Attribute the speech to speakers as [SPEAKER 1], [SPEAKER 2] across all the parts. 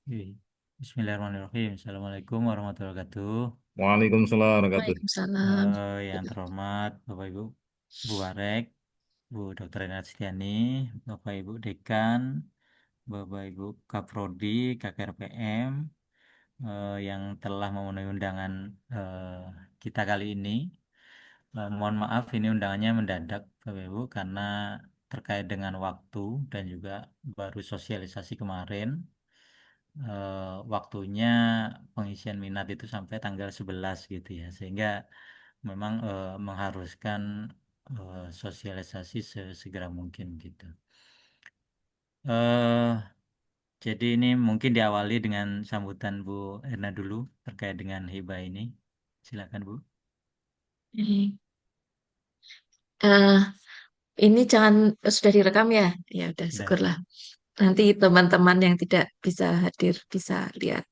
[SPEAKER 1] Oke. Bismillahirrahmanirrahim. Assalamualaikum warahmatullahi wabarakatuh.
[SPEAKER 2] Waalaikumsalam warahmatullahi wabarakatuh.
[SPEAKER 1] Eh,
[SPEAKER 2] Hmm.
[SPEAKER 3] Waalaikumsalam.
[SPEAKER 1] yang terhormat Bapak Ibu, Bu Warek, Bu Dr. Renat Setiani, Bapak Ibu Dekan, Bapak Ibu Kaprodi, KKRPM, yang telah memenuhi undangan eh, kita kali ini. Mohon maaf ini undangannya mendadak Bapak Ibu karena terkait dengan waktu dan juga baru sosialisasi kemarin. Waktunya pengisian minat itu sampai tanggal 11 gitu ya. Sehingga memang mengharuskan sosialisasi sesegera mungkin gitu. eh jadi ini mungkin diawali dengan sambutan Bu Erna dulu terkait dengan hibah ini. Silakan Bu.
[SPEAKER 3] Ini, eh, ini jangan sudah direkam ya? Ya udah
[SPEAKER 1] Sudah.
[SPEAKER 3] syukurlah. Nanti teman-teman yang tidak bisa hadir bisa lihat.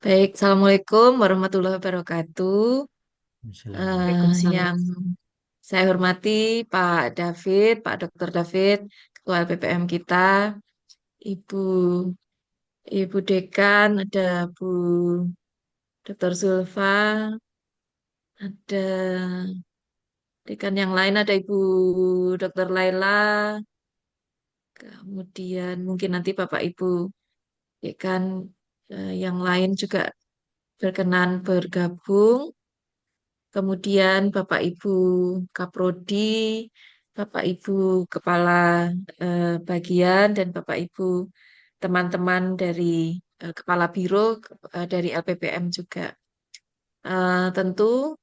[SPEAKER 3] Baik, Assalamualaikum warahmatullahi wabarakatuh.
[SPEAKER 1] Assalamualaikum.
[SPEAKER 3] Yang saya hormati Pak David, Pak Dr. David, Ketua LPPM kita, Ibu Ibu Dekan, ada Bu Dr. Zulfa, ada dekan yang lain ada Ibu Dr. Laila, kemudian mungkin nanti Bapak Ibu dekan yang lain juga berkenan bergabung. Kemudian Bapak Ibu Kaprodi, Bapak Ibu Kepala Bagian, dan Bapak Ibu teman-teman dari Kepala Biro dari LPPM juga. Tentu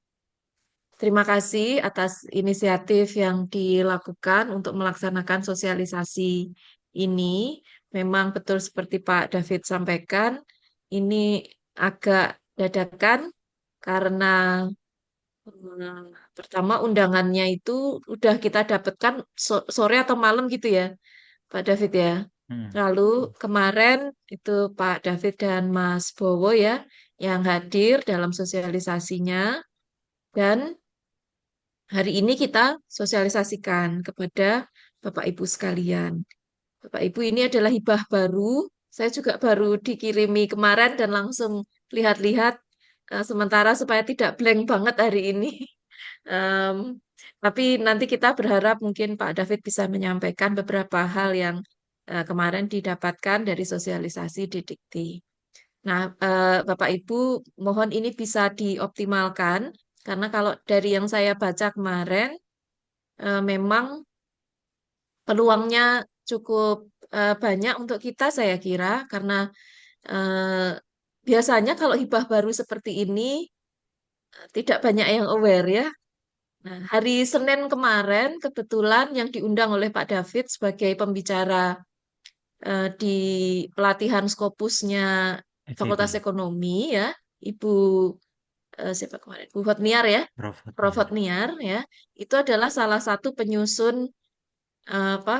[SPEAKER 3] terima kasih atas inisiatif yang dilakukan untuk melaksanakan sosialisasi ini. Memang betul seperti Pak David sampaikan, ini agak dadakan karena pertama undangannya itu udah kita dapatkan sore atau malam gitu ya, Pak David ya.
[SPEAKER 1] Hmm.
[SPEAKER 3] Lalu kemarin itu Pak David dan Mas Bowo ya yang hadir dalam sosialisasinya, dan hari ini kita sosialisasikan kepada Bapak Ibu sekalian. Bapak Ibu, ini adalah hibah baru. Saya juga baru dikirimi kemarin dan langsung lihat-lihat sementara supaya tidak blank banget hari ini. Em, tapi nanti kita berharap mungkin Pak David bisa menyampaikan beberapa hal yang kemarin didapatkan dari sosialisasi di Dikti. Nah, Bapak Ibu, mohon ini bisa dioptimalkan karena kalau dari yang saya baca kemarin, memang peluangnya cukup banyak untuk kita, saya kira, karena eh, biasanya kalau hibah baru seperti ini tidak banyak yang aware ya. Nah, hari Senin kemarin kebetulan yang diundang oleh Pak David sebagai pembicara di pelatihan Scopusnya Fakultas
[SPEAKER 1] FEB,
[SPEAKER 3] Ekonomi ya, Ibu siapa kemarin? Bu Hotniar ya,
[SPEAKER 1] Prof.
[SPEAKER 3] Prof
[SPEAKER 1] Hotniar.
[SPEAKER 3] Hotniar ya. Itu adalah salah satu penyusun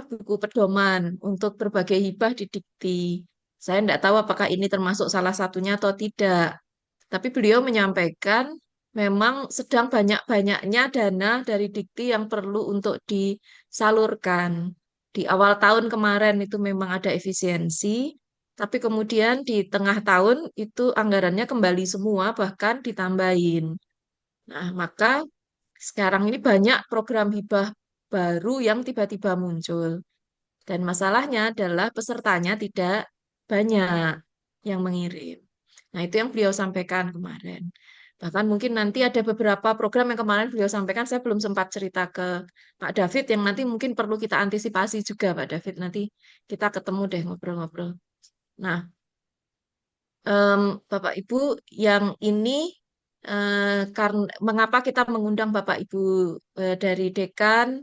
[SPEAKER 3] buku pedoman untuk berbagai hibah di Dikti. Saya tidak tahu apakah ini termasuk salah satunya atau tidak. Tapi beliau menyampaikan memang sedang banyak-banyaknya dana dari Dikti yang perlu untuk disalurkan. Di awal tahun kemarin itu memang ada efisiensi, tapi kemudian di tengah tahun itu anggarannya kembali semua, bahkan ditambahin. Nah, maka sekarang ini banyak program hibah baru yang tiba-tiba muncul. Dan masalahnya adalah pesertanya tidak banyak yang mengirim. Nah, itu yang beliau sampaikan kemarin. Bahkan mungkin nanti ada beberapa program yang kemarin beliau sampaikan, saya belum sempat cerita ke Pak David, yang nanti mungkin perlu kita antisipasi juga, Pak David. Nanti kita ketemu deh ngobrol-ngobrol. Nah, em, Bapak Ibu, yang ini karena mengapa kita mengundang Bapak Ibu dari dekan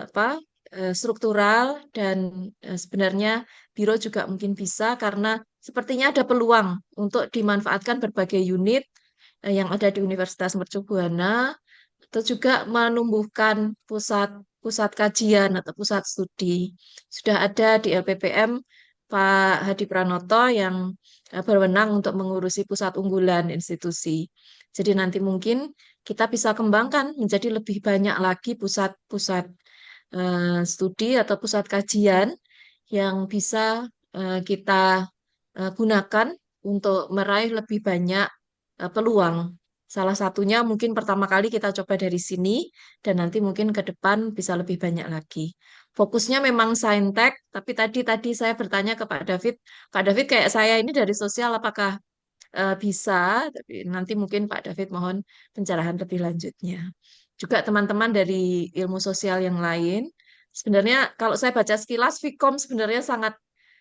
[SPEAKER 3] apa struktural, dan sebenarnya biro juga mungkin bisa karena sepertinya ada peluang untuk dimanfaatkan berbagai unit yang ada di Universitas Mercu Buana, atau juga menumbuhkan pusat pusat kajian atau pusat studi. Sudah ada di LPPM Pak Hadi Pranoto yang berwenang untuk mengurusi pusat unggulan institusi. Jadi nanti mungkin kita bisa kembangkan menjadi lebih banyak lagi pusat-pusat studi atau pusat kajian yang bisa kita gunakan untuk meraih lebih banyak peluang. Salah satunya mungkin pertama kali kita coba dari sini dan nanti mungkin ke depan bisa lebih banyak lagi. Fokusnya memang saintek, tapi tadi saya bertanya ke Pak David kayak saya ini dari sosial apakah bisa? Tapi nanti mungkin Pak David mohon pencerahan lebih lanjutnya. Juga teman-teman dari ilmu sosial yang lain, sebenarnya kalau saya baca sekilas, Vkom sebenarnya sangat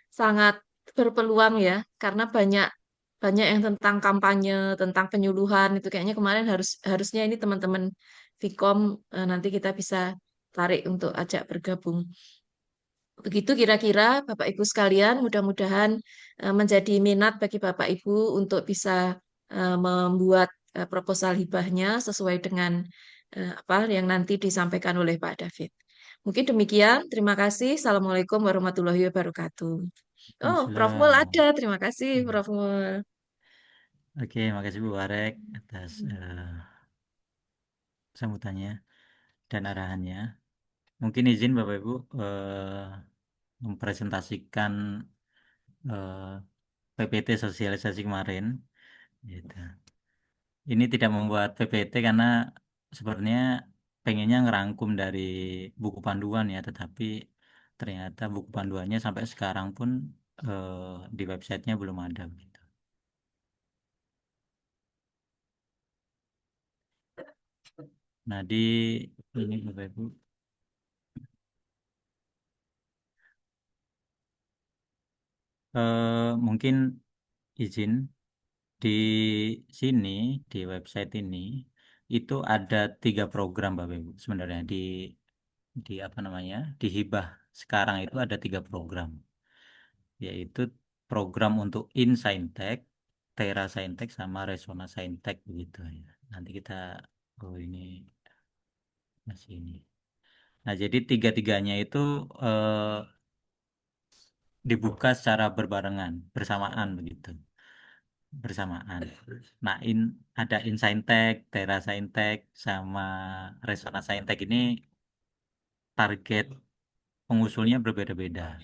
[SPEAKER 3] sangat berpeluang ya, karena banyak banyak yang tentang kampanye, tentang penyuluhan itu kayaknya kemarin harusnya ini teman-teman Vkom nanti kita bisa tarik untuk ajak bergabung. Begitu kira-kira Bapak Ibu sekalian, mudah-mudahan menjadi minat bagi Bapak Ibu untuk bisa membuat proposal hibahnya sesuai dengan apa yang nanti disampaikan oleh Pak David. Mungkin demikian. Terima kasih. Assalamualaikum warahmatullahi wabarakatuh. Oh, Prof. Mul
[SPEAKER 1] Waalaikumsalam.
[SPEAKER 3] ada. Terima kasih, Prof. Mul.
[SPEAKER 1] Oke, makasih Bu Warek atas sambutannya dan arahannya. Mungkin izin Bapak Ibu mempresentasikan eh, PPT sosialisasi kemarin. Gitu. Ini tidak membuat PPT karena sebenarnya pengennya ngerangkum dari buku panduan ya, tetapi ternyata buku panduannya sampai sekarang pun di websitenya belum ada begitu. Nah di ini Bapak Ibu mungkin izin di sini di website ini itu ada 3 program Bapak Ibu sebenarnya di apa namanya di hibah sekarang itu ada 3 program, yaitu program untuk InScientech, Tera Saintek sama Resona Saintek begitu ya. Nanti kita oh ini masih ini. Nah, jadi tiga-tiganya itu eh, dibuka secara berbarengan, bersamaan begitu. Bersamaan. Nah, ada InScientech, Tera Saintek sama Resona Saintek ini target pengusulnya berbeda-beda.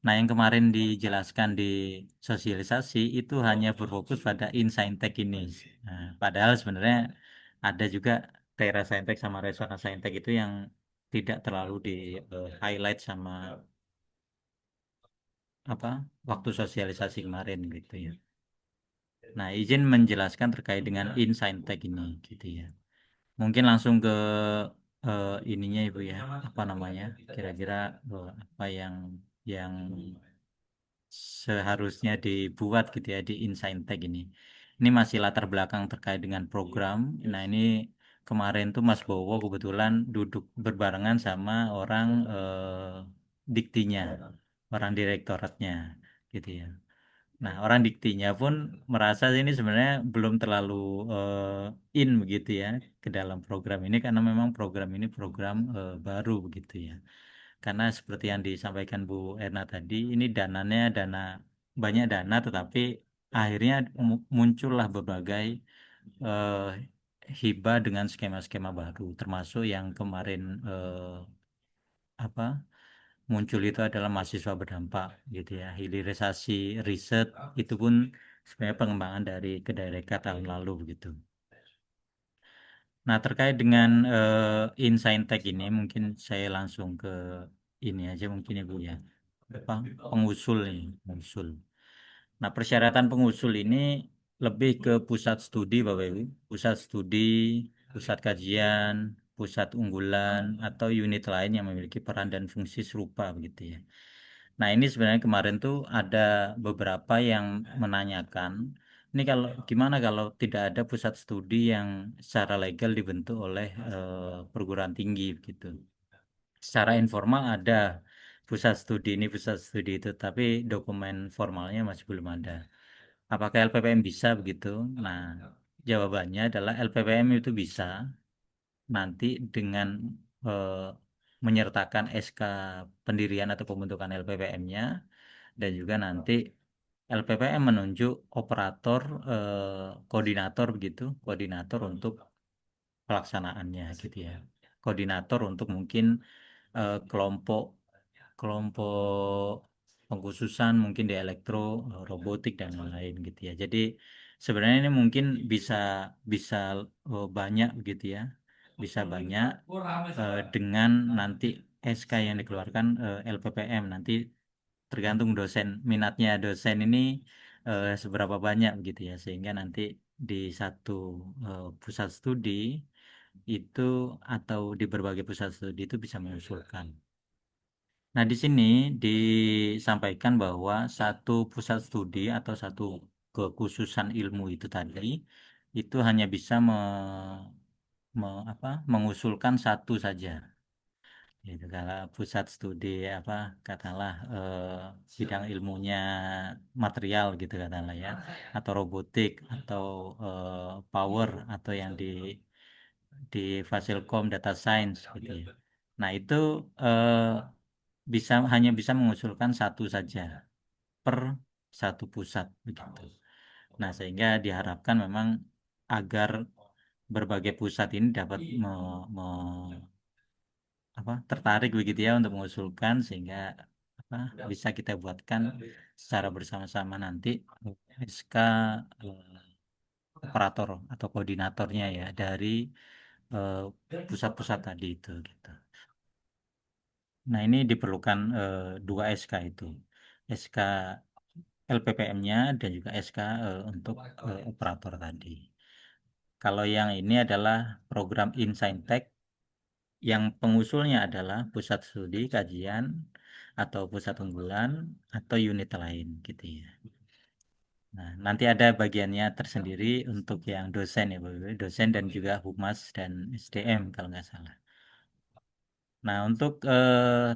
[SPEAKER 1] Nah, yang kemarin dijelaskan di sosialisasi itu hanya berfokus pada InScientech ini. Nah, padahal sebenarnya ada juga Tera Saintek sama Resona Saintek itu yang tidak terlalu di highlight sama apa waktu sosialisasi kemarin gitu ya. Nah, izin menjelaskan terkait dengan InScientech ini gitu ya. Mungkin langsung ke ininya Ibu ya, apa namanya? Kira-kira apa yang seharusnya dibuat gitu ya di InScientech ini. Ini masih latar belakang terkait dengan program. Nah, ini kemarin tuh Mas Bowo kebetulan duduk berbarengan sama orang diktinya, orang direktoratnya gitu ya. Nah, orang diktinya pun merasa ini sebenarnya belum terlalu in begitu ya ke dalam program ini karena memang program ini program baru begitu ya. Karena seperti yang disampaikan Bu Erna tadi, ini dananya dana banyak dana, tetapi akhirnya muncullah berbagai eh, hibah dengan skema-skema baru, termasuk yang kemarin apa muncul itu adalah mahasiswa berdampak gitu ya. Hilirisasi riset itu pun sebenarnya pengembangan dari Kedireka tahun lalu begitu. Nah, terkait dengan InScientech ini mungkin saya langsung ke ini aja mungkin Ibu ya. Apa pengusul nih, pengusul. Nah, persyaratan pengusul ini lebih ke pusat studi Bapak Ibu, pusat studi, pusat kajian, pusat unggulan atau unit lain yang memiliki peran dan fungsi serupa begitu ya. Nah, ini sebenarnya kemarin tuh ada beberapa yang menanyakan, ini kalau gimana kalau tidak ada pusat studi yang secara legal dibentuk oleh perguruan tinggi begitu. Secara informal ada pusat studi ini, pusat studi itu, tapi dokumen formalnya masih belum ada. Apakah LPPM bisa begitu? Nah, jawabannya adalah LPPM itu bisa nanti dengan eh, menyertakan SK pendirian atau pembentukan LPPM-nya dan juga nanti LPPM menunjuk operator koordinator begitu, koordinator untuk pelaksanaannya gitu ya. Koordinator untuk mungkin kelompok kelompok pengkhususan mungkin di elektro, robotik dan lain-lain gitu ya. Jadi sebenarnya ini mungkin bisa bisa banyak gitu ya, bisa banyak dengan nanti SK yang dikeluarkan LPPM nanti tergantung dosen minatnya dosen ini seberapa banyak gitu ya, sehingga nanti di satu pusat studi itu atau di berbagai pusat studi itu bisa mengusulkan. Nah, di sini disampaikan bahwa satu pusat studi atau satu kekhususan ilmu itu tadi itu hanya bisa mengusulkan satu saja. Gitu. Kalau pusat studi apa katakanlah bidang ilmunya material gitu katakanlah ya, atau robotik atau power atau yang di Fasilkom Data Science gitu ya. Nah, itu hanya bisa mengusulkan satu saja per satu pusat begitu. Nah, sehingga diharapkan memang agar berbagai pusat ini dapat tertarik begitu ya untuk mengusulkan, sehingga apa bisa kita buatkan secara bersama-sama nanti SK operator atau koordinatornya ya dari eh, pusat-pusat tadi itu gitu. Nah, ini diperlukan dua SK itu. SK LPPM-nya dan juga SK untuk operator tadi. Kalau yang ini adalah program Insaintek yang pengusulnya adalah pusat studi kajian atau pusat unggulan atau unit lain gitu ya. Nah, nanti ada bagiannya tersendiri untuk yang dosen ya, Bapak Ibu. Dosen dan juga humas dan SDM kalau nggak salah. Nah, untuk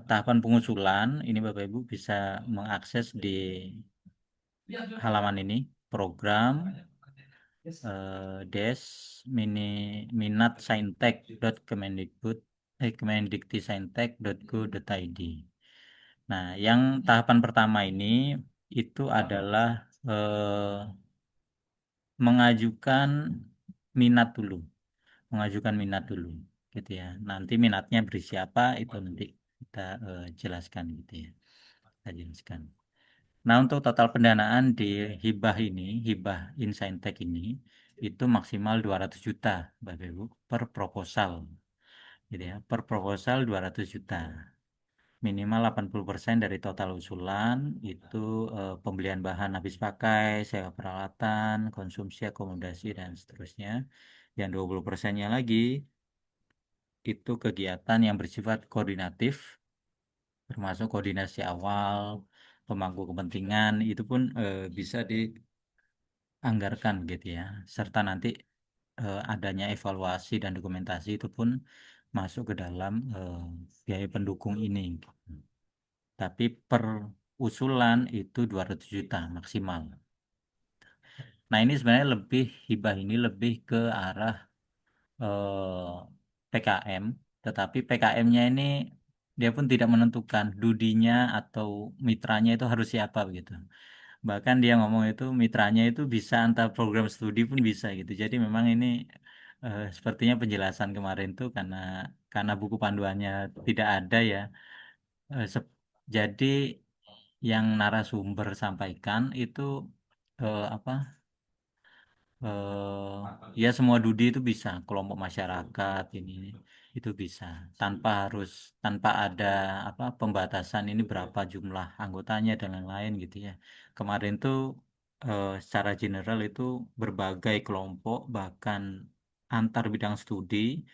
[SPEAKER 1] tahapan pengusulan ini Bapak Ibu bisa mengakses di halaman ini program des mini minat kemendiktisaintek.go.id. Nah, yang tahapan pertama ini itu adalah mengajukan minat dulu, mengajukan minat dulu, gitu ya. Nanti minatnya berisi apa itu nanti kita jelaskan gitu ya, kita jelaskan. Nah, untuk total pendanaan di hibah ini, hibah Insaintek ini, itu maksimal 200 juta, Bapak Ibu, per proposal. Gitu ya, per proposal 200 juta. Minimal 80% dari total usulan itu pembelian bahan habis pakai, sewa peralatan, konsumsi akomodasi, dan seterusnya. Yang 20%-nya lagi itu kegiatan yang bersifat koordinatif, termasuk koordinasi awal, pemangku kepentingan, itu pun bisa dianggarkan gitu ya. Serta nanti adanya evaluasi dan dokumentasi itu pun masuk ke dalam biaya pendukung ini. Tapi per usulan itu 200 juta maksimal. Nah, ini sebenarnya hibah ini lebih ke arah PKM, tetapi PKM-nya ini dia pun tidak menentukan dudinya atau mitranya itu harus siapa begitu. Bahkan dia ngomong itu mitranya itu bisa antar program studi pun bisa gitu. Jadi memang ini sepertinya penjelasan kemarin tuh karena buku panduannya tidak ada ya. Eh, sep- jadi yang narasumber sampaikan itu apa? Ya semua Dudi itu bisa, kelompok masyarakat ini itu bisa tanpa ada pembatasan ini berapa jumlah anggotanya dan lain-lain gitu ya. Kemarin tuh secara general itu berbagai kelompok, bahkan antar bidang studi,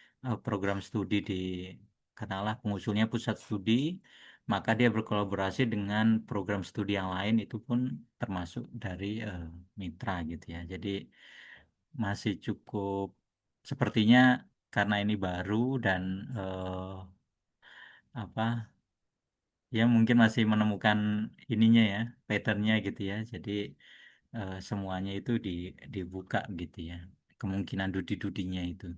[SPEAKER 1] program studi di katakanlah pengusulnya pusat studi, maka dia berkolaborasi dengan program studi yang lain itu pun termasuk dari mitra gitu ya. Jadi masih cukup sepertinya karena ini baru dan apa ya mungkin masih menemukan ininya ya, patternnya gitu ya. Jadi semuanya itu dibuka gitu ya, kemungkinan dudi-dudinya itu.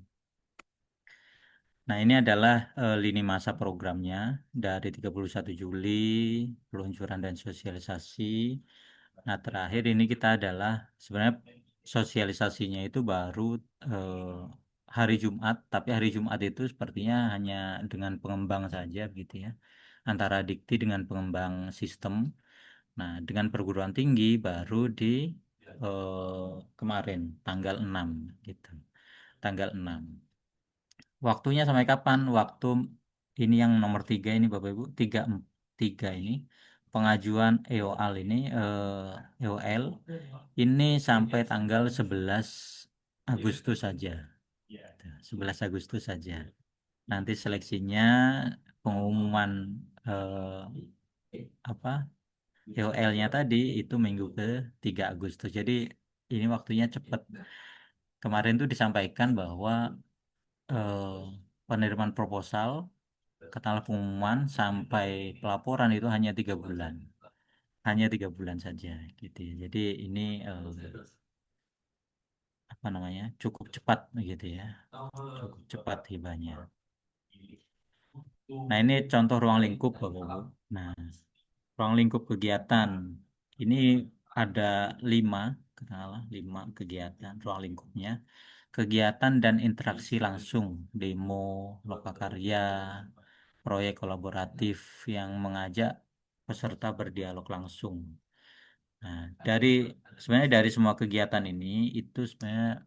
[SPEAKER 1] Nah, ini adalah lini masa programnya dari 31 Juli, peluncuran dan sosialisasi. Nah, terakhir ini kita adalah sebenarnya sosialisasinya itu baru eh, hari Jumat, tapi hari Jumat itu sepertinya hanya dengan pengembang saja gitu ya. Antara dikti dengan pengembang sistem. Nah, dengan perguruan tinggi baru di kemarin tanggal 6 gitu. Tanggal 6. Waktunya sampai kapan? Waktu ini yang nomor 3 ini Bapak Ibu, 3 ini pengajuan EOL ini EOL ini sampai tanggal 11 Agustus saja. 11 Agustus saja. Nanti seleksinya pengumuman apa EOL-nya tadi itu minggu ke 3 Agustus. Jadi ini waktunya cepat. Kemarin tuh disampaikan bahwa eh, penerimaan proposal, katakanlah pengumuman sampai pelaporan itu hanya 3 bulan, hanya 3 bulan saja, gitu ya. Jadi ini apa namanya cukup cepat, gitu ya, cukup cepat hibahnya. Nah ini contoh ruang lingkup Bapak Ibu. Nah ruang lingkup kegiatan ini ada 5, katakanlah 5 kegiatan ruang lingkupnya. Kegiatan dan interaksi langsung, demo, lokakarya, proyek kolaboratif yang mengajak peserta berdialog langsung. Nah, sebenarnya dari semua kegiatan ini itu sebenarnya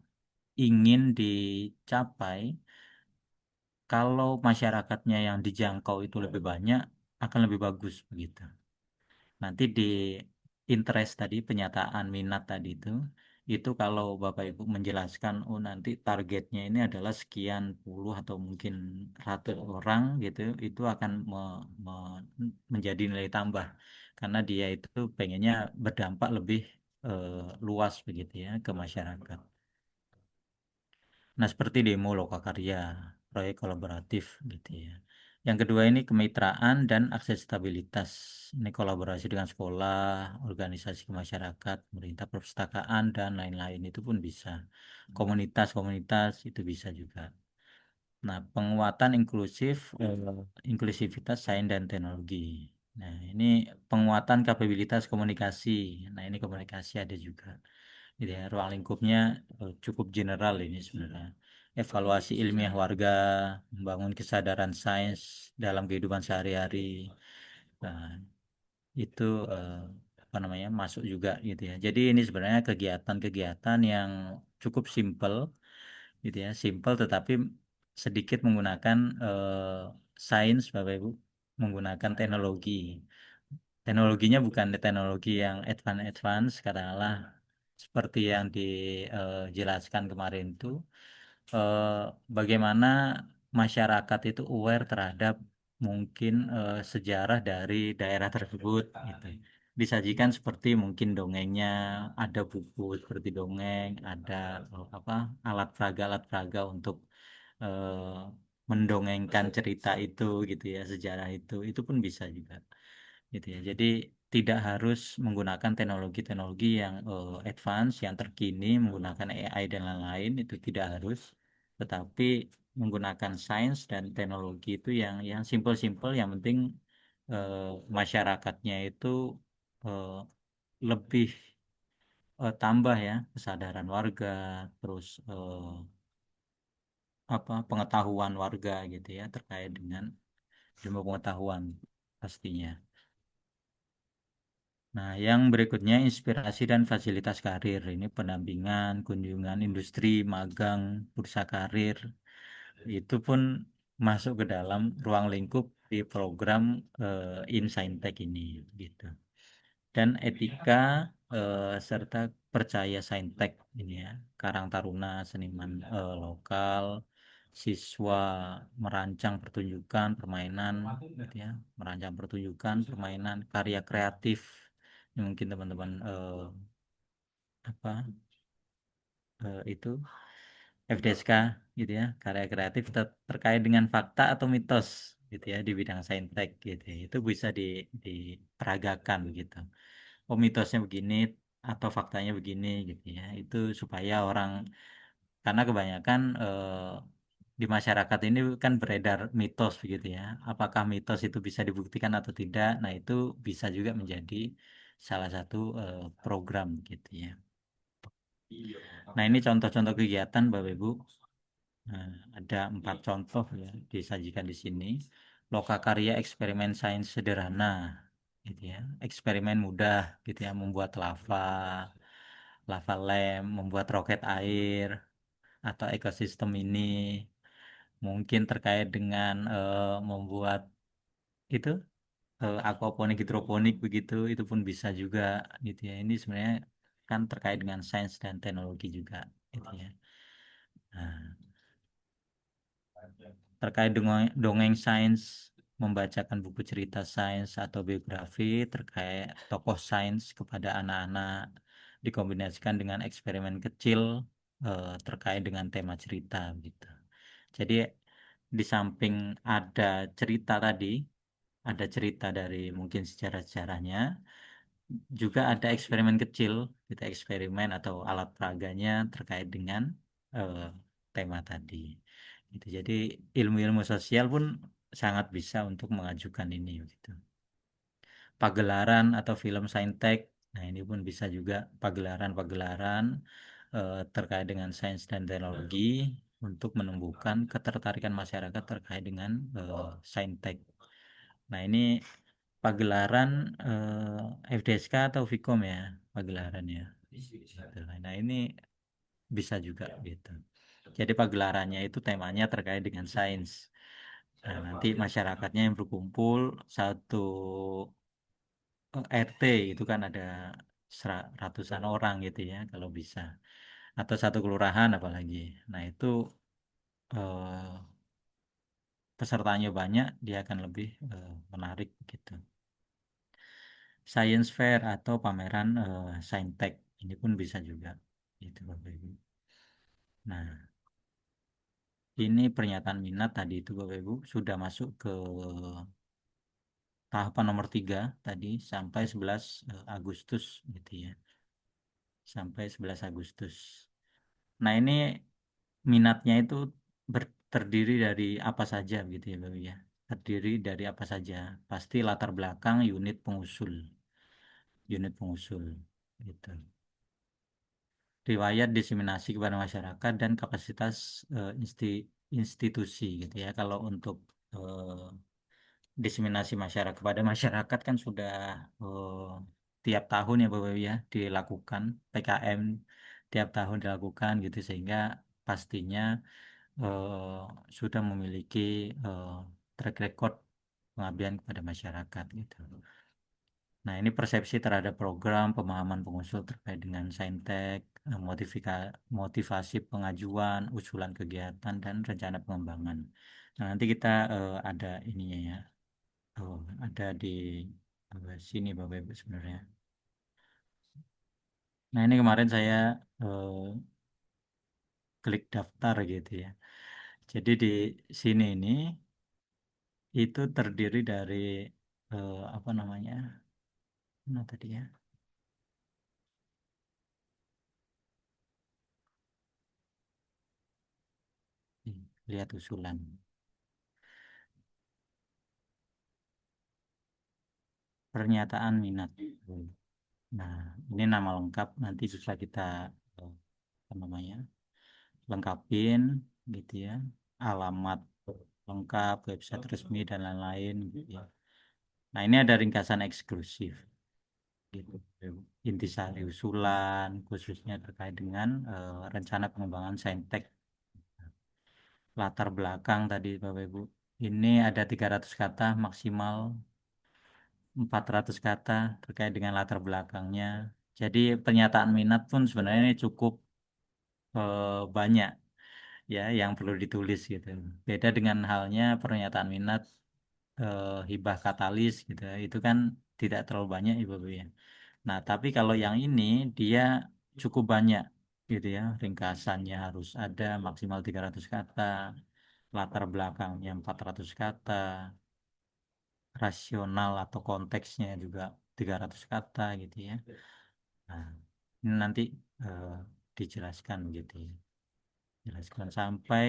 [SPEAKER 1] ingin dicapai kalau masyarakatnya yang dijangkau itu lebih banyak akan lebih bagus begitu. Nanti di interest tadi, penyataan minat tadi itu kalau Bapak Ibu menjelaskan, oh nanti targetnya ini adalah sekian puluh atau mungkin ratus orang gitu, itu akan menjadi nilai tambah karena dia itu pengennya berdampak lebih luas begitu ya ke masyarakat. Nah, seperti demo lokakarya, proyek kolaboratif gitu ya. Yang kedua ini kemitraan dan aksesibilitas. Ini kolaborasi dengan sekolah, organisasi masyarakat, pemerintah, perpustakaan, dan lain-lain itu pun bisa. Komunitas-komunitas itu bisa juga. Nah, penguatan inklusivitas sains dan teknologi. Nah, ini penguatan kapabilitas komunikasi. Nah, ini komunikasi ada juga. Gitu ya, ruang lingkupnya cukup general ini sebenarnya. Evaluasi ilmiah warga, membangun kesadaran sains dalam kehidupan sehari-hari. Nah, itu apa namanya masuk juga gitu ya. Jadi ini sebenarnya kegiatan-kegiatan yang cukup simpel gitu ya, simpel tetapi sedikit menggunakan sains Bapak Ibu, menggunakan teknologi. Teknologinya bukan teknologi yang advance-advance, katakanlah seperti yang dijelaskan kemarin itu, eh, bagaimana masyarakat itu aware terhadap mungkin sejarah dari daerah tersebut gitu. Disajikan seperti mungkin dongengnya, ada buku seperti dongeng, ada apa alat peraga untuk eh, mendongengkan cerita itu gitu ya, sejarah itu pun bisa juga gitu ya. Jadi tidak harus menggunakan teknologi-teknologi yang advance, yang terkini, menggunakan AI dan lain-lain, itu tidak harus, tetapi menggunakan sains dan teknologi itu yang simple-simple, yang penting masyarakatnya itu eh, lebih tambah ya kesadaran warga, terus apa pengetahuan warga gitu ya terkait dengan ilmu pengetahuan pastinya. Nah, yang berikutnya inspirasi dan fasilitas karir. Ini pendampingan, kunjungan industri, magang, bursa karir. Itu pun masuk ke dalam ruang lingkup di program InScientech ini gitu. Dan etika serta percaya saintek ini ya, Karang Taruna seniman lokal, siswa merancang pertunjukan permainan gitu ya, merancang pertunjukan permainan karya kreatif. Ini mungkin teman-teman apa itu FDSK gitu ya, karya kreatif terkait dengan fakta atau mitos gitu ya di bidang saintek gitu ya. Itu bisa diperagakan gitu. Oh mitosnya begini atau faktanya begini gitu ya. Itu supaya orang, karena kebanyakan di masyarakat ini kan beredar mitos begitu ya. Apakah mitos itu bisa dibuktikan atau tidak? Nah, itu bisa juga menjadi salah satu program gitu ya. Nah, ini contoh-contoh kegiatan Bapak Ibu. Nah, ada 4 contoh ya disajikan di sini. Lokakarya eksperimen sains sederhana. gitu ya. Eksperimen mudah gitu ya, membuat lava lamp, membuat roket air atau ekosistem ini. Mungkin terkait dengan membuat itu aquaponik, hidroponik begitu, itu pun bisa juga gitu ya. Ini sebenarnya kan terkait dengan sains dan teknologi juga gitu ya. Nah, terkait dengan dongeng sains, membacakan buku cerita sains atau biografi terkait tokoh sains kepada anak-anak dikombinasikan dengan eksperimen kecil terkait dengan tema cerita gitu. Jadi di samping ada cerita tadi, ada cerita dari mungkin sejarah-sejarahnya, juga ada eksperimen kecil, kita eksperimen atau alat peraganya terkait dengan eh, tema tadi. Gitu. Jadi ilmu-ilmu sosial pun sangat bisa untuk mengajukan ini gitu. Pagelaran atau film saintek, nah ini pun bisa juga pagelaran-pagelaran terkait dengan sains dan teknologi untuk menumbuhkan ketertarikan masyarakat terkait dengan saintek. Nah ini pagelaran FDSK atau Vkom ya pagelaran ya. Gitu. Nah ini bisa juga gitu. Jadi pagelarannya itu temanya terkait dengan sains. Nah, nanti masyarakatnya yang berkumpul satu RT itu kan ada ratusan orang gitu ya kalau bisa. Atau satu kelurahan apalagi. Nah itu eh, pesertanya banyak, dia akan lebih menarik gitu. Science fair atau pameran saintek ini pun bisa juga itu Bapak Ibu. Nah, ini pernyataan minat tadi itu Bapak Ibu sudah masuk ke tahapan nomor 3 tadi sampai 11 Agustus gitu ya. Sampai 11 Agustus. Nah, ini minatnya itu terdiri dari apa saja gitu ya Bapak ya. Terdiri dari apa saja. Pasti latar belakang unit pengusul. Unit pengusul gitu. Riwayat diseminasi kepada masyarakat dan kapasitas institusi gitu ya. Kalau untuk diseminasi masyarakat kepada masyarakat kan sudah tiap tahun ya Bapak Ibu ya dilakukan PKM tiap tahun dilakukan gitu sehingga pastinya eh, sudah memiliki eh, track record pengabdian kepada masyarakat gitu. Nah, ini persepsi terhadap program pemahaman pengusul terkait dengan saintek, motivasi pengajuan, usulan kegiatan, dan rencana pengembangan. Nah, nanti kita ada ininya ya. Oh, ada di sini Bapak Ibu sebenarnya. Nah, ini kemarin saya klik daftar gitu ya. Jadi di sini ini itu terdiri dari apa namanya? Nah, tadi ya. Lihat usulan. Pernyataan minat. Nah, ini nama lengkap nanti bisa kita apa namanya lengkapin gitu ya, alamat lengkap, website resmi dan lain-lain gitu ya. Nah, ini ada ringkasan eksklusif gitu. Intisari usulan khususnya terkait dengan rencana pengembangan saintek. Latar belakang tadi Bapak Ibu. Ini ada 300 kata maksimal 400 kata terkait dengan latar belakangnya. Jadi pernyataan minat pun sebenarnya ini cukup banyak ya yang perlu ditulis gitu. Beda dengan halnya pernyataan minat hibah katalis gitu ya. Itu kan tidak terlalu banyak Ibu ya. Nah, tapi kalau yang ini dia cukup banyak gitu ya. Ringkasannya harus ada maksimal 300 kata, latar belakangnya 400 kata, rasional atau konteksnya juga 300 kata gitu ya. Nah, ini nanti eh, dijelaskan gitu ya. Jelaskan sampai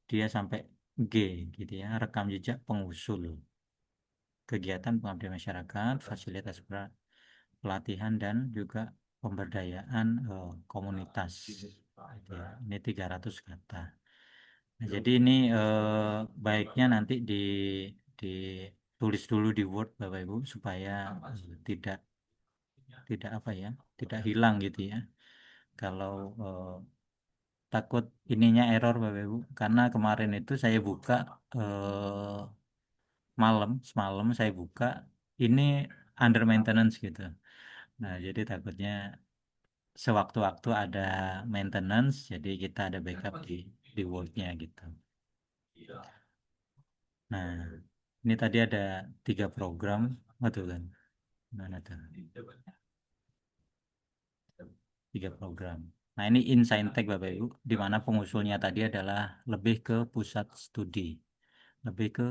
[SPEAKER 1] dia sampai G gitu ya, rekam jejak pengusul kegiatan pengabdian masyarakat, fasilitas pelatihan dan juga pemberdayaan komunitas. Gitu ya. Ini 300 kata. Nah, jadi ini baiknya nanti tulis dulu di Word Bapak Ibu supaya tidak tidak apa ya, tidak hilang gitu ya. Kalau takut ininya error Bapak Ibu, karena kemarin itu saya buka semalam saya buka ini under maintenance gitu. Nah, jadi takutnya sewaktu-waktu ada maintenance, jadi kita ada backup di Word-nya gitu. Nah, ini tadi ada 3 program, betul kan? Mana tuh? 3 program. Nah, ini Insaintek Bapak Ibu, di mana pengusulnya tadi adalah lebih ke pusat studi, lebih ke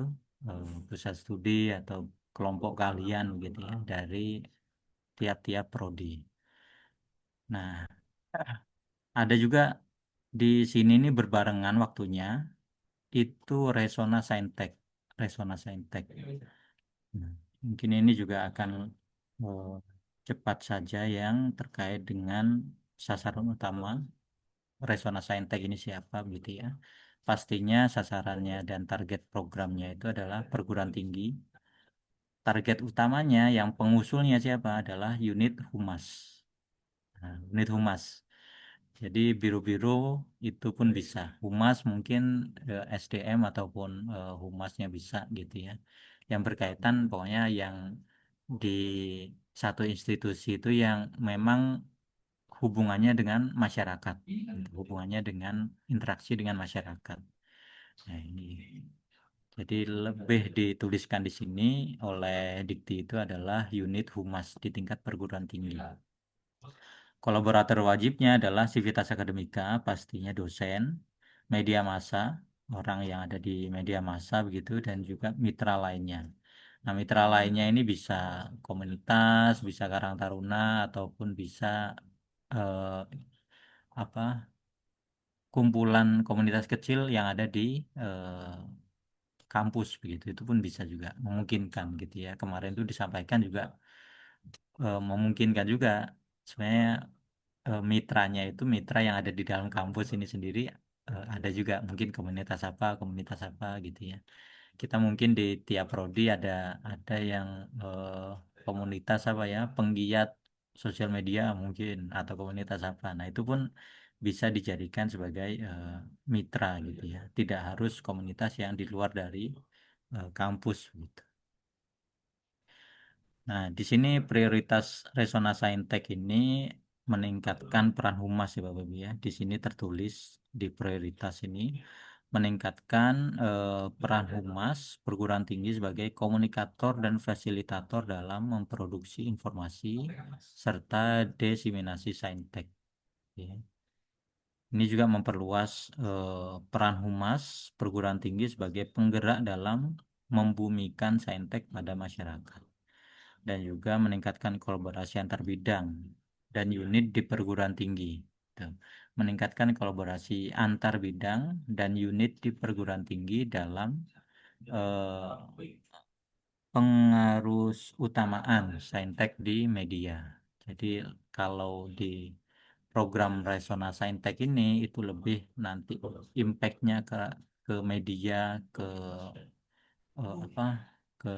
[SPEAKER 1] pusat studi atau kelompok kalian gitu ya dari tiap-tiap prodi. Nah, ada juga di sini nih berbarengan waktunya itu Resona Saintek, Resona Saintek. Nah, mungkin ini juga akan eh, cepat saja yang terkait dengan sasaran utama Resona Saintek ini siapa gitu ya. Pastinya sasarannya dan target programnya itu adalah perguruan tinggi. Target utamanya yang pengusulnya siapa adalah unit humas. Nah, unit humas. Jadi biru-biru itu pun bisa. Humas mungkin SDM ataupun humasnya bisa gitu ya. Yang berkaitan pokoknya yang di satu institusi itu yang memang hubungannya dengan masyarakat, gitu. Hubungannya dengan interaksi dengan masyarakat. Nah, ini. Jadi lebih dituliskan di sini oleh Dikti itu adalah unit humas di tingkat perguruan tinggi. Kolaborator wajibnya adalah Civitas Akademika, pastinya dosen, media massa, orang yang ada di media massa begitu, dan juga mitra lainnya. Nah, mitra lainnya ini bisa komunitas, bisa Karang Taruna, ataupun bisa eh, apa kumpulan komunitas kecil yang ada di eh, kampus begitu. Itu pun bisa juga memungkinkan gitu ya. Kemarin itu disampaikan juga memungkinkan juga sebenarnya mitranya itu mitra yang ada di dalam kampus ini sendiri ada juga mungkin komunitas apa gitu ya. Kita mungkin di tiap prodi ada yang komunitas apa ya, penggiat sosial media mungkin atau komunitas apa. Nah, itu pun bisa dijadikan sebagai mitra gitu ya. Tidak harus komunitas yang di luar dari kampus gitu. Nah, di sini prioritas Resona Saintek ini meningkatkan peran humas ya Bapak Ibu ya. Di sini tertulis di prioritas ini meningkatkan peran humas perguruan tinggi sebagai komunikator dan fasilitator dalam memproduksi informasi serta diseminasi saintek. Ya. Ini juga memperluas peran humas perguruan tinggi sebagai penggerak dalam membumikan saintek pada masyarakat dan juga meningkatkan kolaborasi antar bidang dan unit di perguruan tinggi. Tuh. Meningkatkan kolaborasi antar bidang dan unit di perguruan tinggi dalam eh, pengarus utamaan saintek di media. Jadi kalau di program Resona Saintek ini itu lebih nanti impactnya ke media, ke apa, ke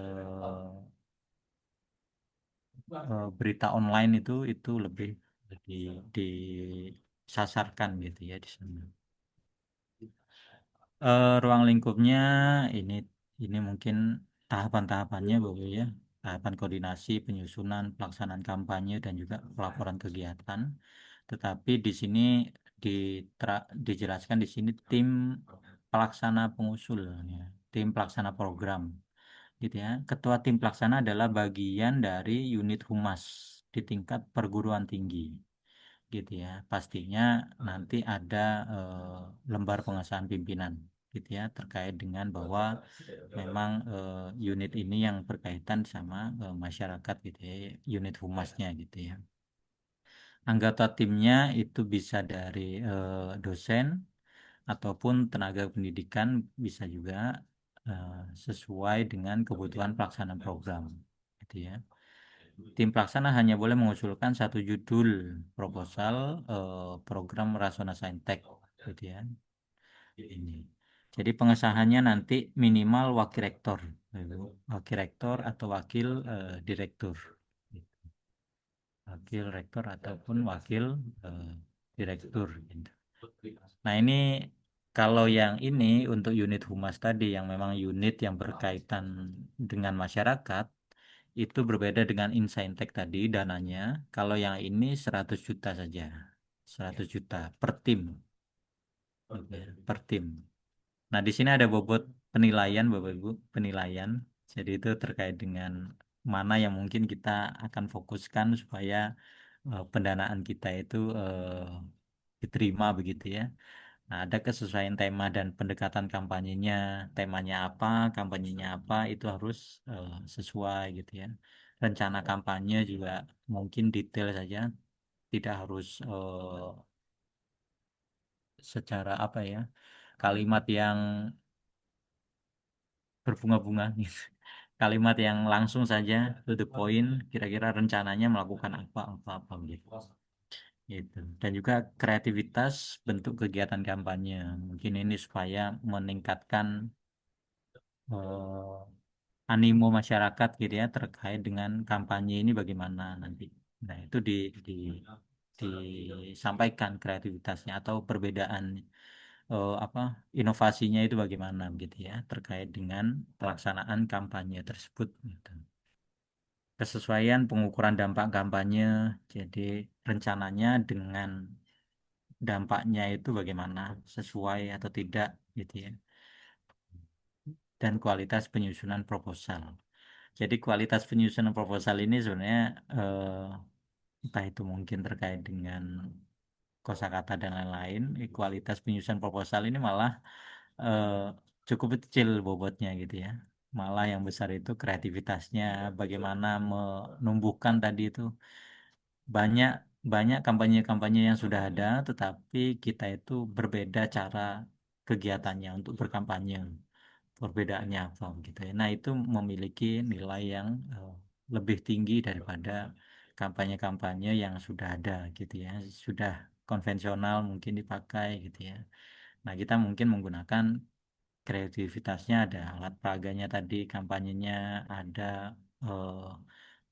[SPEAKER 1] berita online itu lebih di disasarkan gitu ya di sana. Ruang lingkupnya ini ini mungkin tahapan-tahapannya Bapak ya. Tahapan koordinasi, penyusunan, pelaksanaan kampanye dan juga pelaporan kegiatan. Tetapi di sini dijelaskan di sini tim pelaksana pengusul ya, tim pelaksana program gitu ya. Ketua tim pelaksana adalah bagian dari unit humas di tingkat perguruan tinggi gitu ya. Pastinya nanti ada lembar pengesahan pimpinan gitu ya terkait dengan bahwa memang unit ini yang berkaitan sama masyarakat gitu ya, unit humasnya gitu ya. Anggota timnya itu bisa dari dosen ataupun tenaga pendidikan bisa juga sesuai dengan kebutuhan pelaksanaan program gitu ya. Tim pelaksana hanya boleh mengusulkan satu judul proposal program Rasona Saintek gitu ya. Ini. Jadi pengesahannya nanti minimal wakil rektor, gitu. Wakil rektor atau wakil direktur, wakil rektor ataupun wakil eh, direktur. Gitu. Nah ini kalau yang ini untuk unit humas tadi yang memang unit yang berkaitan dengan masyarakat itu berbeda dengan Insaintek tadi dananya. Kalau yang ini 100 juta saja, 100 juta per tim, gitu ya, per tim. Nah, di sini ada bobot penilaian, Bapak Ibu, penilaian. Jadi itu terkait dengan mana yang mungkin kita akan fokuskan supaya pendanaan kita itu diterima begitu ya. Nah, ada kesesuaian tema dan pendekatan kampanyenya. Temanya apa, kampanyenya apa, itu harus sesuai gitu ya. Rencana kampanye juga mungkin detail saja, tidak harus secara apa ya, kalimat yang berbunga-bunga gitu. Kalimat yang langsung saja to the point, kira-kira rencananya melakukan apa gitu. Gitu. Dan juga kreativitas bentuk kegiatan kampanye. Mungkin ini supaya meningkatkan eh, animo masyarakat gitu ya terkait dengan kampanye ini bagaimana nanti. Nah, itu disampaikan kreativitasnya atau perbedaan apa inovasinya itu bagaimana gitu ya terkait dengan pelaksanaan kampanye tersebut gitu. Kesesuaian pengukuran dampak kampanye, jadi rencananya dengan dampaknya itu bagaimana sesuai atau tidak gitu ya. Dan kualitas penyusunan proposal. Jadi kualitas penyusunan proposal ini sebenarnya entah itu mungkin terkait dengan kosakata dan lain-lain, kualitas penyusunan proposal ini malah eh, cukup kecil bobotnya gitu ya. Malah yang besar itu kreativitasnya, bagaimana menumbuhkan tadi itu banyak banyak kampanye-kampanye yang sudah ada, tetapi kita itu berbeda cara kegiatannya untuk berkampanye. Perbedaannya apa gitu ya. Nah, itu memiliki nilai yang lebih tinggi daripada kampanye-kampanye yang sudah ada gitu ya. Sudah konvensional mungkin dipakai gitu ya. Nah, kita mungkin menggunakan kreativitasnya ada alat peraganya tadi, kampanyenya ada eh,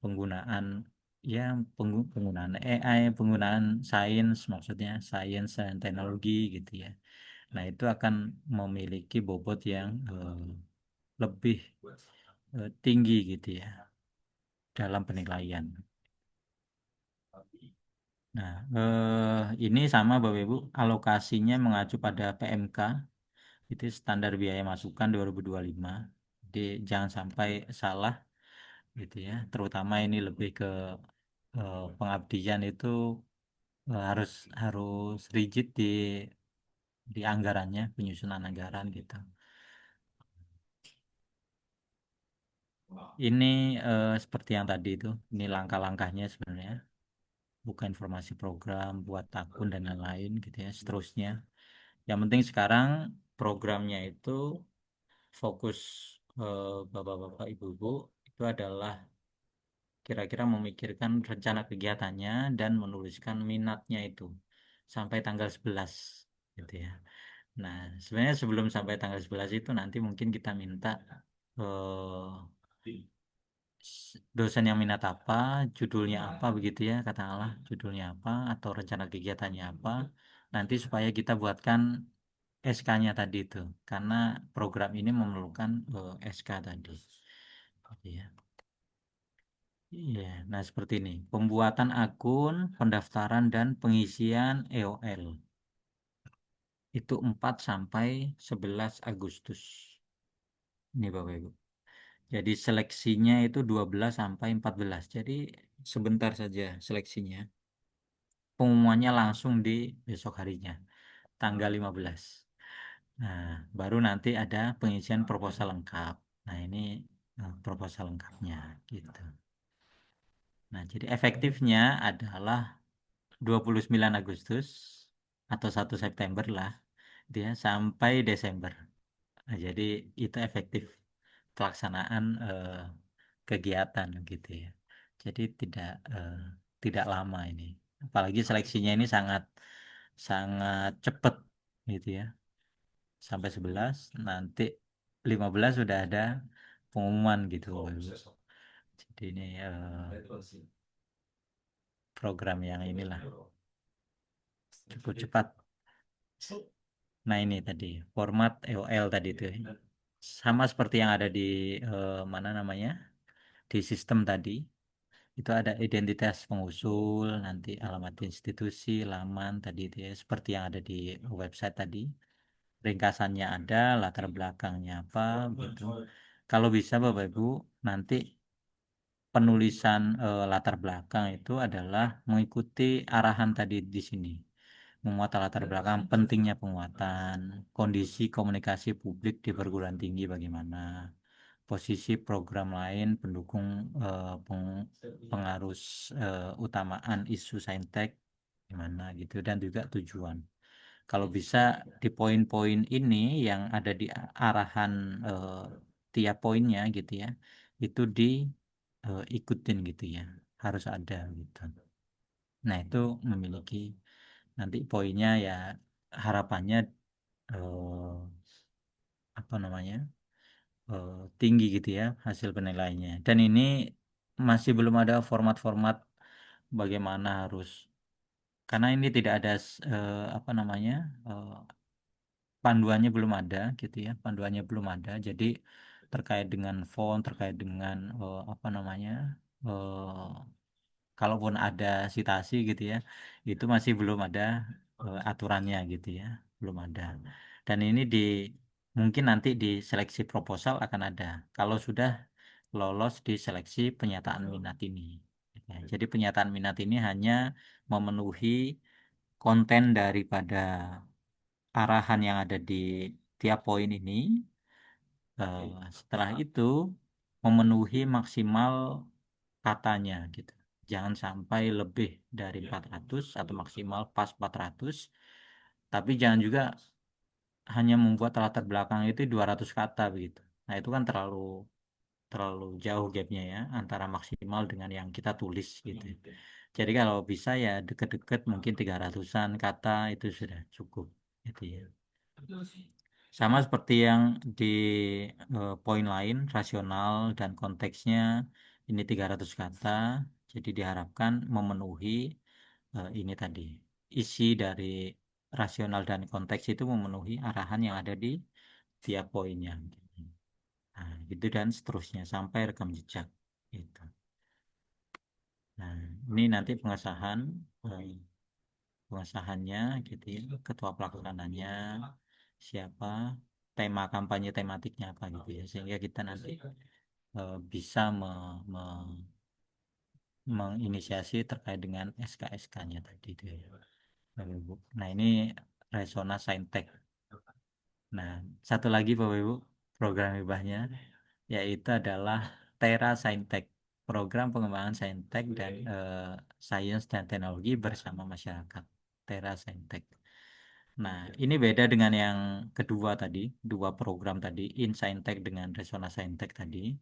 [SPEAKER 1] penggunaan ya penggunaan AI, penggunaan sains maksudnya sains dan teknologi gitu ya. Nah, itu akan memiliki bobot yang lebih tinggi gitu ya dalam penilaian. Nah, ini sama Bapak Ibu, alokasinya mengacu pada PMK, itu standar biaya masukan 2025. Jadi jangan sampai salah gitu ya. Terutama ini lebih ke pengabdian itu harus harus rigid di anggarannya, penyusunan anggaran gitu. Ini seperti yang tadi itu, ini langkah-langkahnya sebenarnya. Buka informasi program, buat akun dan lain-lain gitu ya, seterusnya. Yang penting sekarang programnya itu fokus Bapak-bapak, Ibu-ibu itu adalah kira-kira memikirkan rencana kegiatannya dan menuliskan minatnya itu sampai tanggal 11 gitu ya. Nah, sebenarnya sebelum sampai tanggal 11 itu nanti mungkin kita minta dosen yang minat apa, judulnya apa begitu ya, katakanlah judulnya apa atau rencana kegiatannya apa, nanti supaya kita buatkan SK-nya tadi itu, karena program ini memerlukan SK tadi. Gitu ya. Iya, nah seperti ini. Pembuatan akun, pendaftaran dan pengisian EOL. Itu 4 sampai 11 Agustus. Ini Bapak Ibu. Jadi seleksinya itu 12 sampai 14. Jadi sebentar saja seleksinya. Pengumumannya langsung di besok harinya, tanggal 15. Nah, baru nanti ada pengisian proposal lengkap. Nah, ini proposal lengkapnya gitu. Nah, jadi efektifnya adalah 29 Agustus atau 1 September lah dia sampai Desember. Nah, jadi itu efektif pelaksanaan kegiatan gitu ya. Jadi tidak lama ini. Apalagi seleksinya ini sangat sangat cepat gitu ya. sampai 11, nanti 15 sudah ada pengumuman gitu. Jadi ini program yang inilah cukup cepat. Nah ini tadi format EOL tadi itu sama seperti yang ada di mana namanya di sistem tadi. Itu ada identitas pengusul, nanti alamat institusi, laman tadi itu ya, seperti yang ada di website tadi. Ringkasannya ada, latar belakangnya apa, gitu. Kalau bisa Bapak Ibu, nanti penulisan latar belakang itu adalah mengikuti arahan tadi di sini. Memuat latar belakang pentingnya penguatan, kondisi komunikasi publik di perguruan tinggi bagaimana, posisi program lain pendukung pengarus utamaan isu saintek gimana gitu dan juga tujuan. Kalau bisa di poin-poin ini yang ada di arahan tiap poinnya gitu ya, itu diikutin gitu ya, harus ada gitu. Nah itu memiliki nanti poinnya ya harapannya eh, apa namanya eh, tinggi gitu ya hasil penilaiannya. Dan ini masih belum ada format-format bagaimana harus karena ini tidak ada apa namanya eh, panduannya belum ada gitu ya panduannya belum ada jadi terkait dengan font terkait dengan apa namanya eh, kalaupun ada citasi gitu ya itu masih belum ada aturannya gitu ya belum ada dan ini mungkin nanti di seleksi proposal akan ada kalau sudah lolos di seleksi penyataan minat ini. Ya, jadi penyataan minat ini hanya memenuhi konten daripada arahan yang ada di tiap poin ini. Setelah itu memenuhi maksimal katanya gitu. Jangan sampai lebih dari 400 atau maksimal pas 400. Tapi jangan juga hanya membuat latar belakang itu 200 kata begitu. Nah, itu kan terlalu jauh gapnya ya antara maksimal dengan yang kita tulis gitu. Jadi kalau bisa ya deket-deket mungkin 300-an kata itu sudah cukup gitu ya. Sama seperti yang di poin lain rasional dan konteksnya ini 300 kata. Jadi diharapkan memenuhi ini tadi isi dari rasional dan konteks itu memenuhi arahan yang ada di tiap poinnya. Nah, gitu dan seterusnya sampai rekam jejak itu. Nah, ini nanti eh, pengesahannya gitu ya, ketua pelaksananya siapa, tema kampanye tematiknya apa gitu ya, sehingga kita nanti bisa menginisiasi terkait dengan SK-SK-nya tadi itu ya. Bapak Ibu. Nah, ini Resona Saintek. Nah, satu lagi Bapak Ibu, program hibahnya yaitu adalah Tera Saintek, program pengembangan saintek dan sains dan teknologi bersama masyarakat. Tera Saintek. Nah, ini beda dengan yang kedua tadi, dua program tadi, InSaintek dengan Resona Saintek tadi.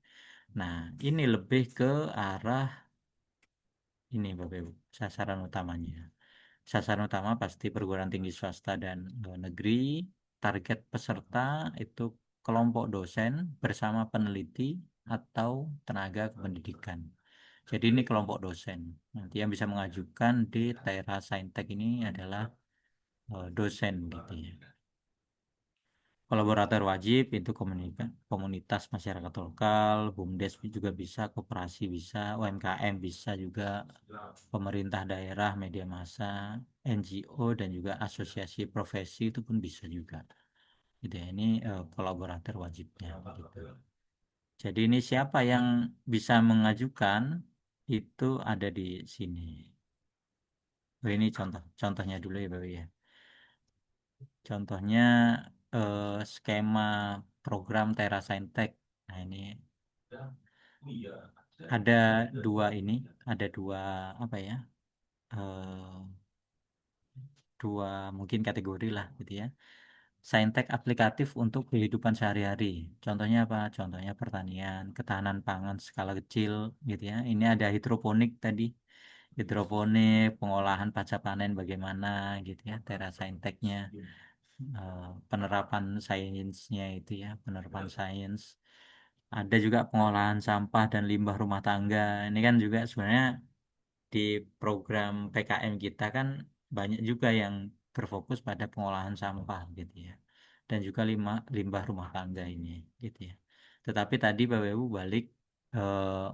[SPEAKER 1] Nah, ini lebih ke arah ini Bapak Ibu, sasaran utamanya. Sasaran utama pasti perguruan tinggi swasta dan negeri. Target peserta itu kelompok dosen bersama peneliti atau tenaga kependidikan. Jadi ini kelompok dosen. Nanti yang bisa mengajukan di Tera Saintek ini adalah dosen gitu ya. Kolaborator wajib itu komunitas masyarakat lokal, BUMDes juga bisa, koperasi bisa, UMKM bisa juga, pemerintah daerah, media massa, NGO dan juga asosiasi profesi itu pun bisa juga. Gitu ya. Ini kolaborator wajibnya gitu. Jadi ini siapa yang bisa mengajukan itu ada di sini. Oh, ini contohnya dulu ya Bapak ya. Contohnya skema program Tera Saintek. Nah, ini ada ada dua apa ya? eh, Dua mungkin kategori lah gitu ya. Saintek aplikatif untuk kehidupan sehari-hari. Contohnya apa? Contohnya pertanian, ketahanan pangan skala kecil gitu ya. Ini ada hidroponik tadi. Hidroponik, pengolahan pasca panen bagaimana gitu ya, Tera Sainteknya. penerapan sainsnya itu ya, penerapan sains. Ada juga pengolahan sampah dan limbah rumah tangga. Ini kan juga sebenarnya di program PKM kita kan banyak juga yang berfokus pada pengolahan sampah gitu ya. Dan juga limbah rumah tangga ini gitu ya. Tetapi tadi Bapak Ibu balik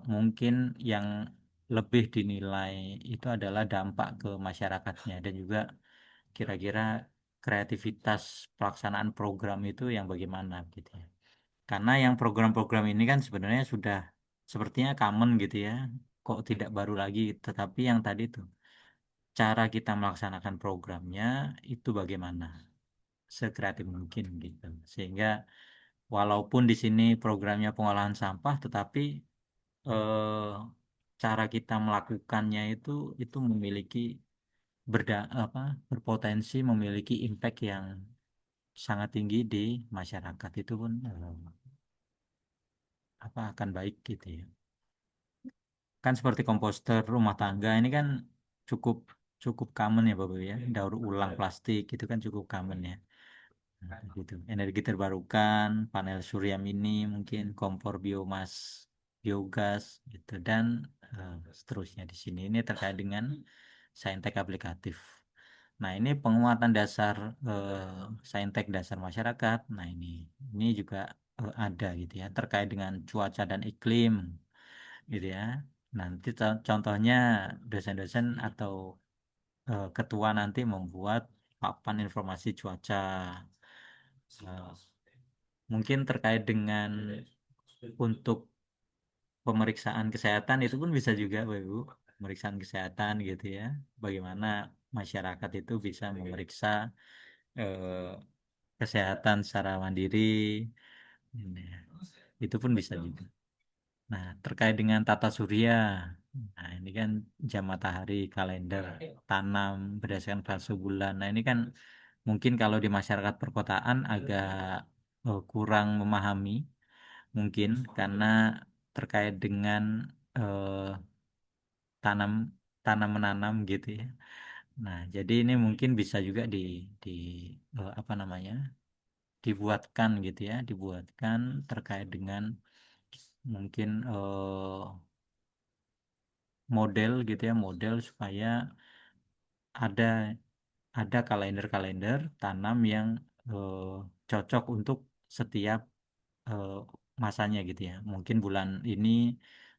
[SPEAKER 1] mungkin yang lebih dinilai itu adalah dampak ke masyarakatnya dan juga kira-kira kreativitas pelaksanaan program itu yang bagaimana gitu ya. Karena yang program-program ini kan sebenarnya sudah sepertinya common gitu ya. Kok tidak baru lagi, tetapi yang tadi tuh cara kita melaksanakan programnya itu bagaimana sekreatif mungkin gitu. Sehingga walaupun di sini programnya pengolahan sampah, tetapi eh, cara kita melakukannya itu memiliki apa berpotensi memiliki impact yang sangat tinggi di masyarakat itu pun apa akan baik gitu ya. Kan seperti komposter rumah tangga ini kan cukup cukup common ya Bapak ya. Daur ulang plastik itu kan cukup common ya. Nah, gitu. Energi terbarukan, panel surya mini mungkin kompor biomas, biogas gitu dan seterusnya di sini. Ini terkait dengan saintek aplikatif. Nah, ini penguatan dasar saintek dasar masyarakat. Nah, ini juga ada gitu ya terkait dengan cuaca dan iklim gitu ya. Nanti contohnya dosen-dosen atau ketua nanti membuat papan informasi cuaca. Eh, Mungkin terkait dengan untuk pemeriksaan kesehatan itu pun bisa juga, Bapak Ibu. Pemeriksaan kesehatan gitu ya. Bagaimana masyarakat itu bisa memeriksa eh, kesehatan secara mandiri. Ini ya. Itu pun bisa juga. Nah, terkait dengan tata surya, nah ini kan jam matahari, kalender, tanam berdasarkan fase bulan. Nah, ini kan mungkin kalau di masyarakat perkotaan agak kurang memahami, mungkin karena terkait dengan eh, tanam tanam menanam gitu ya. Nah, jadi ini mungkin bisa juga di apa namanya? Dibuatkan gitu ya, dibuatkan terkait dengan mungkin model gitu ya model supaya ada ada kalender-kalender tanam yang eh, cocok untuk setiap eh, masanya gitu ya mungkin bulan ini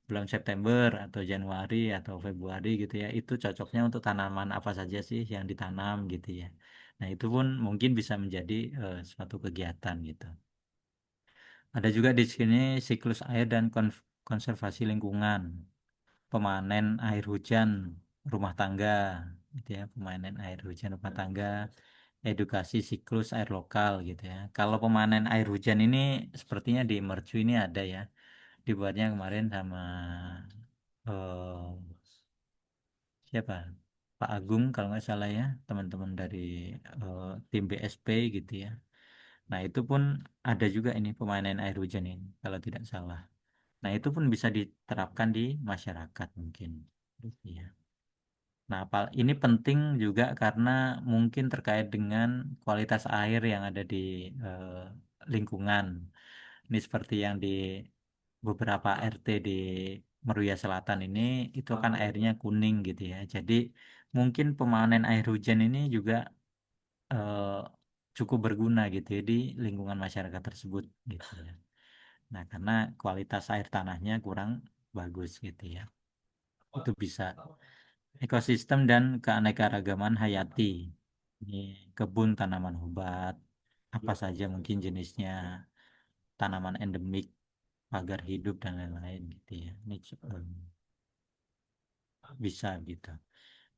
[SPEAKER 1] bulan September atau Januari atau Februari gitu ya itu cocoknya untuk tanaman apa saja sih yang ditanam gitu ya nah itu pun mungkin bisa menjadi suatu kegiatan gitu ada juga di sini siklus air dan konservasi lingkungan pemanen air hujan rumah tangga gitu ya pemanen air hujan rumah tangga edukasi siklus air lokal gitu ya kalau pemanen air hujan ini sepertinya di Mercu ini ada ya dibuatnya kemarin sama eh, siapa Pak Agung kalau nggak salah ya teman-teman dari tim BSP gitu ya nah itu pun ada juga ini pemanen air hujan ini kalau tidak salah nah itu pun bisa diterapkan di masyarakat mungkin gitu ya. Nah, ini penting juga karena mungkin terkait dengan kualitas air yang ada di eh, lingkungan. Ini seperti yang di beberapa RT di Meruya Selatan ini, itu kan airnya kuning gitu ya. Jadi mungkin pemanen air hujan ini juga eh, cukup berguna gitu ya di lingkungan masyarakat tersebut gitu ya. Nah, karena kualitas air tanahnya kurang bagus gitu ya. Itu bisa. Ekosistem dan keanekaragaman hayati. Ini kebun tanaman obat, apa saja mungkin jenisnya, tanaman endemik, pagar hidup dan lain-lain gitu ya. Ini bisa gitu.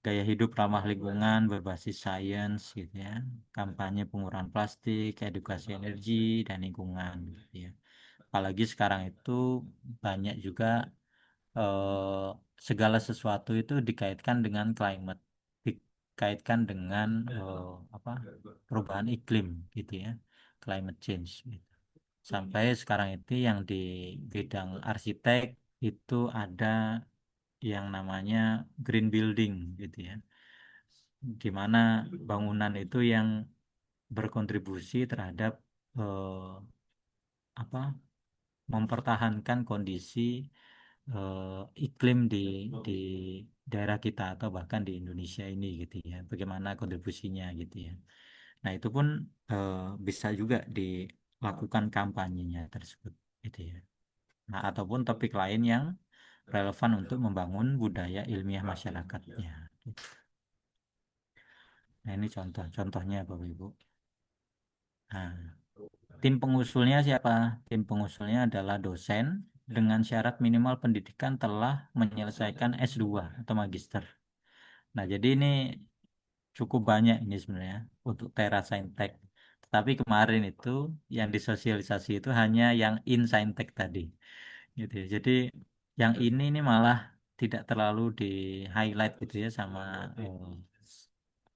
[SPEAKER 1] Gaya hidup ramah lingkungan berbasis sains gitu ya. Kampanye pengurangan plastik, edukasi energi dan lingkungan gitu ya. Apalagi sekarang itu banyak juga eh, segala sesuatu itu dikaitkan dengan climate, dikaitkan dengan apa perubahan iklim gitu ya, climate change. Gitu. Sampai sekarang itu yang di bidang arsitek itu ada yang namanya green building gitu ya, di mana bangunan itu yang berkontribusi terhadap eh, apa mempertahankan kondisi iklim di daerah kita atau bahkan di Indonesia ini gitu ya. Bagaimana kontribusinya gitu ya. Nah, itu pun eh, bisa juga dilakukan kampanyenya tersebut gitu ya. Nah, ataupun topik lain yang relevan untuk membangun budaya ilmiah masyarakatnya. Gitu. Nah, ini contoh-contohnya Bapak Ibu. Nah, tim pengusulnya siapa? Tim pengusulnya adalah dosen dengan syarat minimal pendidikan telah menyelesaikan S2 atau magister. Nah, jadi ini cukup banyak ini sebenarnya untuk Tera Saintek. Tetapi kemarin itu yang disosialisasi itu hanya yang in Saintek tadi. Gitu ya. Jadi yang ini malah tidak terlalu di highlight gitu ya sama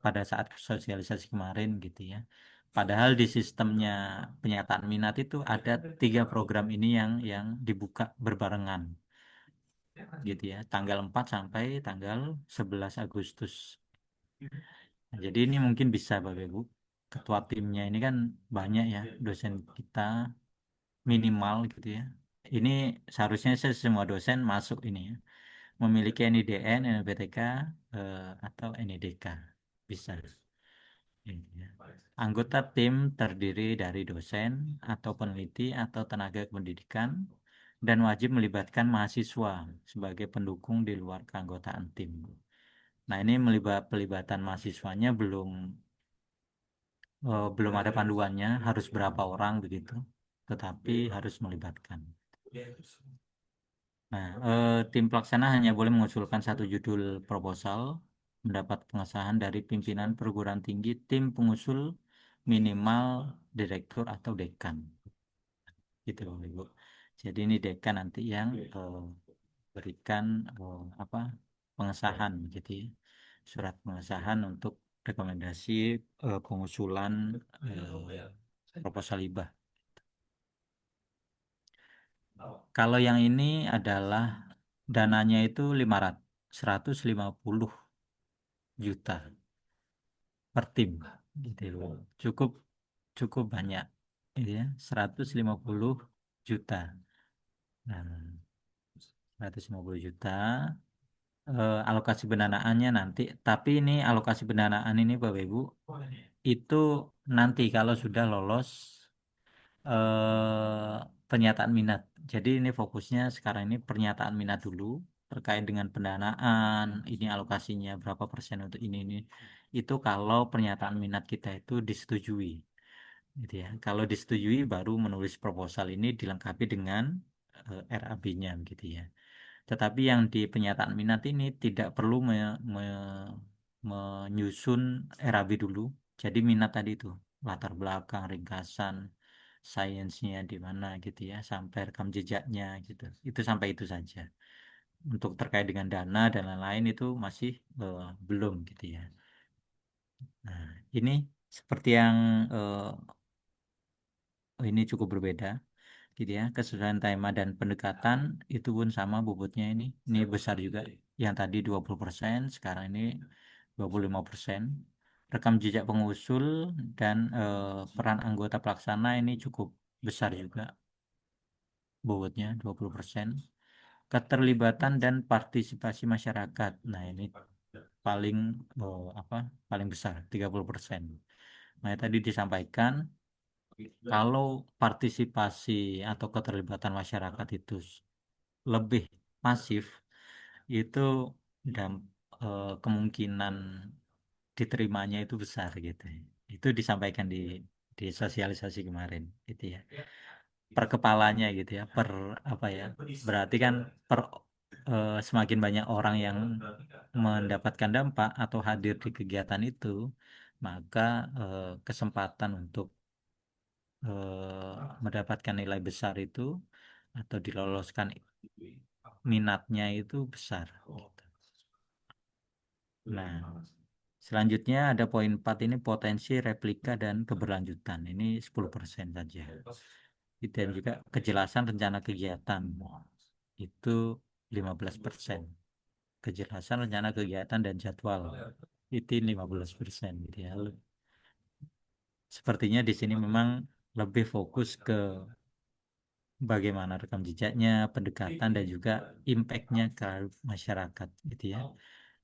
[SPEAKER 1] pada saat sosialisasi kemarin gitu ya. Padahal di sistemnya penyataan minat itu ada 3 program ini yang dibuka berbarengan gitu ya, tanggal 4 sampai tanggal 11 Agustus. Nah, jadi ini mungkin bisa Bapak Ibu, ketua timnya ini kan banyak ya dosen kita minimal gitu ya. Ini seharusnya semua dosen masuk ini ya, memiliki NIDN, NPTK atau NIDK bisa. Iya. Anggota tim terdiri dari dosen atau peneliti atau tenaga pendidikan dan wajib melibatkan mahasiswa sebagai pendukung di luar keanggotaan tim. Nah, ini pelibatan mahasiswanya belum ada panduannya, harus berapa orang begitu, tetapi harus melibatkan. Nah, tim pelaksana hanya boleh mengusulkan satu judul proposal, mendapat pengesahan dari pimpinan perguruan tinggi, tim pengusul minimal direktur atau dekan, gitu Bapak Ibu. Jadi ini dekan nanti yang berikan apa pengesahan, gitu ya, surat pengesahan untuk rekomendasi pengusulan proposal hibah. Kalau yang ini adalah dananya itu 150 juta per tim gitu loh. Cukup cukup banyak gitu ya, 150 juta. Nah, 150 juta alokasi pendanaannya nanti. Tapi ini alokasi pendanaan ini Bapak Ibu itu nanti kalau sudah lolos pernyataan minat. Jadi ini fokusnya sekarang ini pernyataan minat dulu terkait dengan pendanaan, ini alokasinya berapa persen untuk ini. Itu kalau pernyataan minat kita itu disetujui, gitu ya. Kalau disetujui baru menulis proposal ini dilengkapi dengan RAB-nya, gitu ya. Tetapi yang di pernyataan minat ini tidak perlu menyusun RAB dulu. Jadi minat tadi itu latar belakang, ringkasan, sainsnya di mana gitu ya, sampai rekam jejaknya gitu. Itu sampai itu saja. Untuk terkait dengan dana dan lain-lain itu masih belum gitu ya. Nah, ini seperti yang ini cukup berbeda gitu ya. Kesesuaian tema dan pendekatan itu pun sama bobotnya ini. Ini besar juga. Yang tadi 20%, sekarang ini 25%. Rekam jejak pengusul dan peran anggota pelaksana ini cukup besar juga bobotnya 20%. Keterlibatan dan partisipasi masyarakat. Nah, ini paling apa? Paling besar 30%. Nah, tadi disampaikan kalau partisipasi atau keterlibatan masyarakat itu lebih masif, itu kemungkinan diterimanya itu besar gitu. Itu disampaikan di sosialisasi kemarin gitu ya. Per kepalanya gitu ya, per apa ya? Berarti kan per semakin banyak orang yang mendapatkan dampak atau hadir di kegiatan itu, maka kesempatan untuk mendapatkan nilai besar itu atau diloloskan minatnya itu besar gitu. Nah, selanjutnya ada poin 4 ini potensi replika dan keberlanjutan. Ini 10% saja. Dan juga kejelasan rencana kegiatan. Itu 15%. Kejelasan rencana kegiatan dan jadwal. Itu 15% gitu ya. sepertinya di sini memang lebih fokus ke bagaimana rekam jejaknya, pendekatan dan juga impact-nya ke masyarakat gitu ya.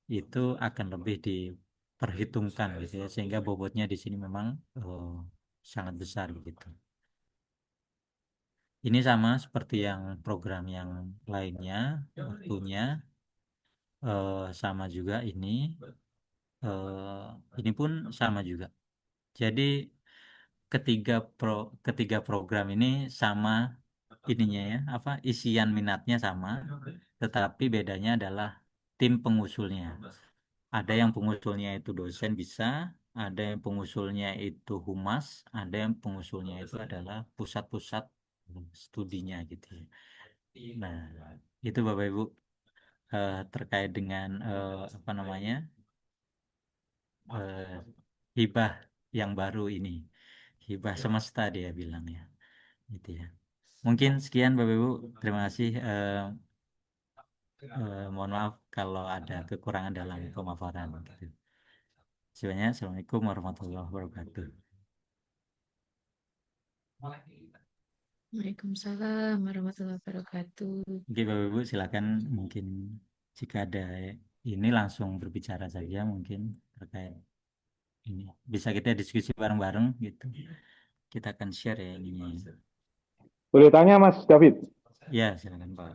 [SPEAKER 1] Itu akan lebih diperhitungkan gitu ya, sehingga bobotnya di sini memang sangat besar gitu. Ini sama seperti yang program yang lainnya, waktunya sama juga ini pun sama juga. Jadi ketiga ketiga program ini sama ininya ya, apa isian minatnya sama, tetapi bedanya adalah tim pengusulnya. Ada yang pengusulnya itu dosen bisa, ada yang pengusulnya itu humas, ada yang pengusulnya itu adalah pusat-pusat studinya gitu ya. Nah, itu Bapak Ibu terkait dengan apa namanya eh, hibah yang baru ini, hibah semesta dia bilang ya, gitu ya. Mungkin sekian Bapak Ibu, terima kasih. Mohon maaf kalau ada kekurangan dalam pemaparan. Gitu. Sebenarnya, Assalamualaikum warahmatullahi wabarakatuh.
[SPEAKER 3] Waalaikumsalam warahmatullahi wabarakatuh.
[SPEAKER 1] Oke Bapak Ibu silakan mungkin jika ada ini langsung berbicara saja mungkin terkait ini. Bisa kita diskusi bareng-bareng gitu. Kita akan share ya ininya.
[SPEAKER 2] Boleh tanya Mas David?
[SPEAKER 1] Ya silakan Pak.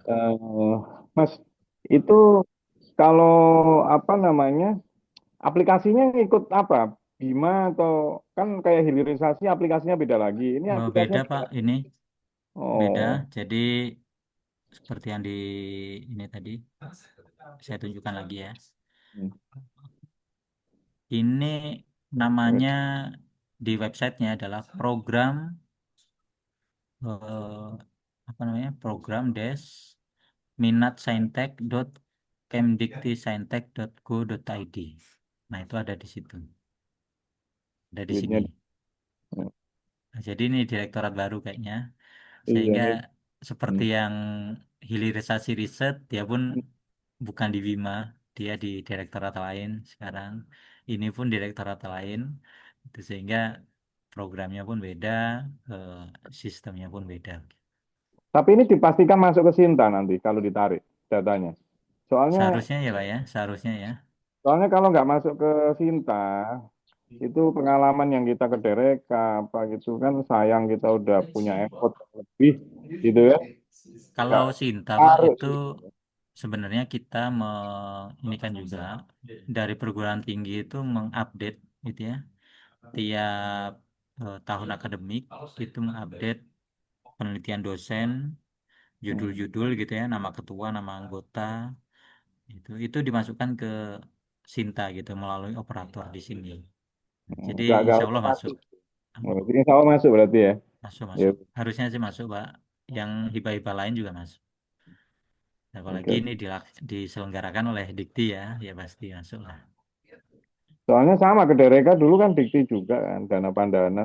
[SPEAKER 2] Eh, Mas, itu kalau apa namanya aplikasinya ikut apa? Bima atau kan kayak hilirisasi aplikasinya beda lagi. Ini aplikasinya
[SPEAKER 1] Beda
[SPEAKER 2] beda
[SPEAKER 1] Pak
[SPEAKER 2] lagi.
[SPEAKER 1] ini beda.
[SPEAKER 2] Oh,
[SPEAKER 1] Jadi seperti yang di ini tadi saya tunjukkan lagi ya.
[SPEAKER 2] hmm.
[SPEAKER 1] Ini namanya di websitenya adalah program eh, apa namanya program des minat saintek dot kemdiktisaintek.go.id. Nah itu ada di situ, ada di sini.
[SPEAKER 2] Duitnya.
[SPEAKER 1] Nah, jadi ini direktorat baru kayaknya,
[SPEAKER 2] Iya
[SPEAKER 1] sehingga
[SPEAKER 2] ini.
[SPEAKER 1] seperti
[SPEAKER 2] Hmm.
[SPEAKER 1] yang hilirisasi riset, dia pun bukan di Bima, dia di direktorat lain sekarang. Ini pun direktorat lain, itu sehingga programnya pun beda, eh, sistemnya pun beda.
[SPEAKER 2] Tapi ini dipastikan masuk ke Sinta nanti kalau ditarik datanya. Soalnya
[SPEAKER 1] Seharusnya ya Pak ya, seharusnya ya.
[SPEAKER 2] soalnya kalau nggak masuk ke Sinta, itu pengalaman yang kita ke Dereka apa gitu kan sayang kita udah punya effort lebih gitu ya.
[SPEAKER 1] Kalau
[SPEAKER 2] Nggak
[SPEAKER 1] Sinta Pak
[SPEAKER 2] tarik
[SPEAKER 1] itu
[SPEAKER 2] gitu.
[SPEAKER 1] sebenarnya kita ini kan juga dari perguruan tinggi itu mengupdate gitu ya tiap tahun akademik itu mengupdate penelitian dosen,
[SPEAKER 2] Hmm.
[SPEAKER 1] judul-judul gitu ya, nama ketua, nama anggota itu dimasukkan ke Sinta gitu melalui operator di sini. Jadi
[SPEAKER 2] Nggak
[SPEAKER 1] insya Allah masuk,
[SPEAKER 2] otomatis. Oh, ini sama masuk berarti ya.
[SPEAKER 1] masuk
[SPEAKER 2] Ya,
[SPEAKER 1] masuk. Harusnya sih masuk Pak. Yang hibah-hibah lain juga masuk. Apalagi
[SPEAKER 2] oke.
[SPEAKER 1] ini diselenggarakan oleh Dikti ya, ya pasti masuk lah.
[SPEAKER 2] Soalnya sama ke Dereka dulu kan dikti juga kan dana pandangan.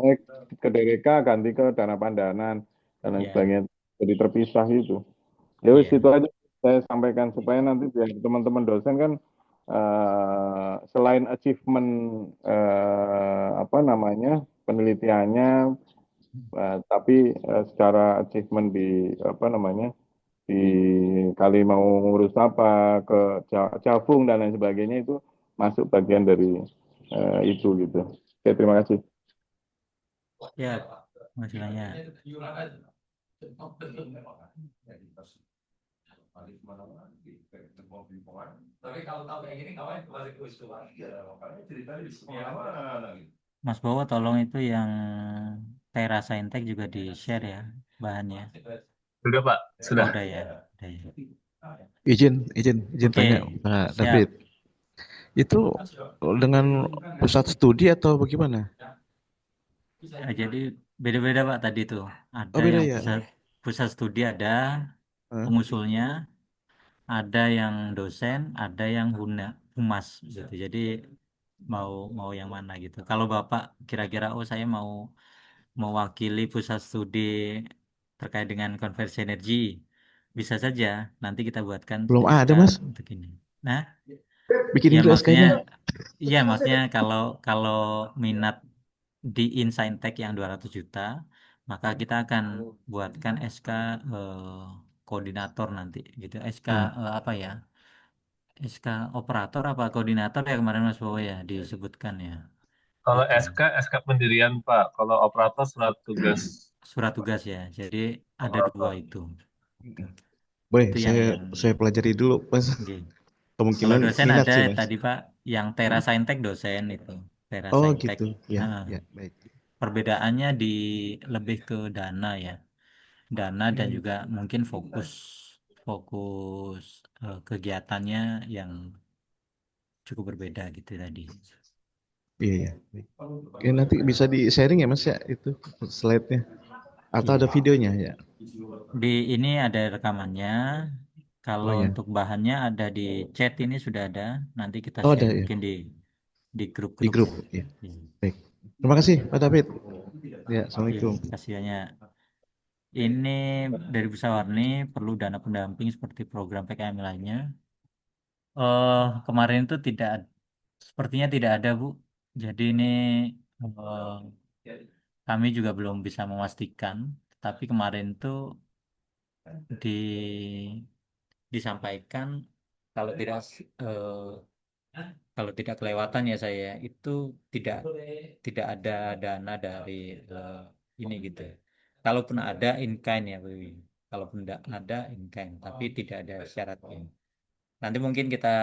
[SPEAKER 2] Ke Dereka ganti ke dana pandangan dan lain
[SPEAKER 1] Ya,
[SPEAKER 2] sebagainya. Jadi terpisah itu. Ya wis
[SPEAKER 1] iya,
[SPEAKER 2] itu aja saya sampaikan supaya nanti biar teman-teman dosen kan selain achievement apa namanya penelitiannya, tapi secara achievement di apa namanya di kali mau ngurus apa ke Cavung dan lain sebagainya itu masuk bagian dari itu gitu. Oke, terima kasih.
[SPEAKER 1] ya, masih banyak. Mas Bowo tolong itu yang Tera Saintek juga di-share ya bahannya.
[SPEAKER 4] Sudah Pak,
[SPEAKER 1] Oh,
[SPEAKER 4] sudah.
[SPEAKER 1] udah ya, udah ya.
[SPEAKER 4] Izin
[SPEAKER 1] Oke,
[SPEAKER 4] tanya Pak
[SPEAKER 1] siap.
[SPEAKER 4] David. Itu dengan pusat studi atau bagaimana?
[SPEAKER 1] Jadi beda-beda Pak tadi tuh. Ada
[SPEAKER 4] Oh beda
[SPEAKER 1] yang
[SPEAKER 4] ya.
[SPEAKER 1] pusat pusat studi ada
[SPEAKER 4] Hah?
[SPEAKER 1] pengusulnya, ada yang dosen, ada yang humas gitu. Jadi mau mau yang mana gitu. Kalau Bapak kira-kira oh saya mau mewakili pusat studi terkait dengan konversi energi, bisa saja nanti kita buatkan
[SPEAKER 4] Belum ada
[SPEAKER 1] daftar
[SPEAKER 4] Mas.
[SPEAKER 1] untuk ini. Nah,
[SPEAKER 4] Bikin
[SPEAKER 1] ya
[SPEAKER 4] dulu
[SPEAKER 1] maksudnya
[SPEAKER 4] SK-nya.
[SPEAKER 1] Iya, maksudnya kalau kalau minat di Insaintek yang 200 juta, maka kita akan buatkan SK koordinator nanti gitu. SK
[SPEAKER 4] Hmm.
[SPEAKER 1] apa ya? SK operator apa koordinator ya kemarin Mas Bowo ya disebutkan ya.
[SPEAKER 5] Kalau
[SPEAKER 1] Itu
[SPEAKER 5] SK pendirian Pak. Kalau operator surat tugas.
[SPEAKER 1] surat tugas ya. Jadi ada dua
[SPEAKER 5] Operator.
[SPEAKER 1] itu. Gitu.
[SPEAKER 4] Boleh,
[SPEAKER 1] Itu yang
[SPEAKER 4] saya pelajari dulu, Mas.
[SPEAKER 1] oke. Kalau
[SPEAKER 4] Kemungkinan
[SPEAKER 1] dosen
[SPEAKER 4] minat
[SPEAKER 1] ada
[SPEAKER 4] sih, Mas.
[SPEAKER 1] tadi Pak, yang Tera Saintek dosen itu. Tera
[SPEAKER 4] Oh,
[SPEAKER 1] Saintek.
[SPEAKER 4] gitu. Ya,
[SPEAKER 1] Nah,
[SPEAKER 4] ya, baik.
[SPEAKER 1] perbedaannya di lebih ke dana ya. Dana dan juga mungkin fokus fokus kegiatannya yang cukup berbeda gitu tadi.
[SPEAKER 4] Iya, iya. Baik. Oke, nanti bisa di-sharing ya, Mas ya, itu slide-nya. Atau ada
[SPEAKER 1] Iya.
[SPEAKER 4] videonya ya?
[SPEAKER 1] Di ini ada rekamannya.
[SPEAKER 4] Oh
[SPEAKER 1] Kalau
[SPEAKER 4] ya.
[SPEAKER 1] untuk bahannya ada di chat ini sudah ada. Nanti kita
[SPEAKER 4] Oh, ada
[SPEAKER 1] share
[SPEAKER 4] ya.
[SPEAKER 1] mungkin di
[SPEAKER 4] Di
[SPEAKER 1] grup-grup
[SPEAKER 4] grup.
[SPEAKER 1] ya.
[SPEAKER 4] Ya.
[SPEAKER 1] Iya.
[SPEAKER 4] Baik. Terima kasih, Pak David. Ya,
[SPEAKER 1] Iya,
[SPEAKER 4] Assalamualaikum.
[SPEAKER 1] kasihannya. Ini dari Warni perlu dana pendamping seperti program PKM lainnya. Kemarin itu sepertinya tidak ada, Bu. Jadi ini eh, kami juga belum bisa memastikan. Tapi kemarin itu di disampaikan kalau eh, kalau tidak kelewatan ya saya itu tidak tidak ada dana dari ini gitu. Kalaupun ada in kind ya, Bu. Kalaupun tidak ada in kind, tapi tidak ada syaratnya. Nanti mungkin kita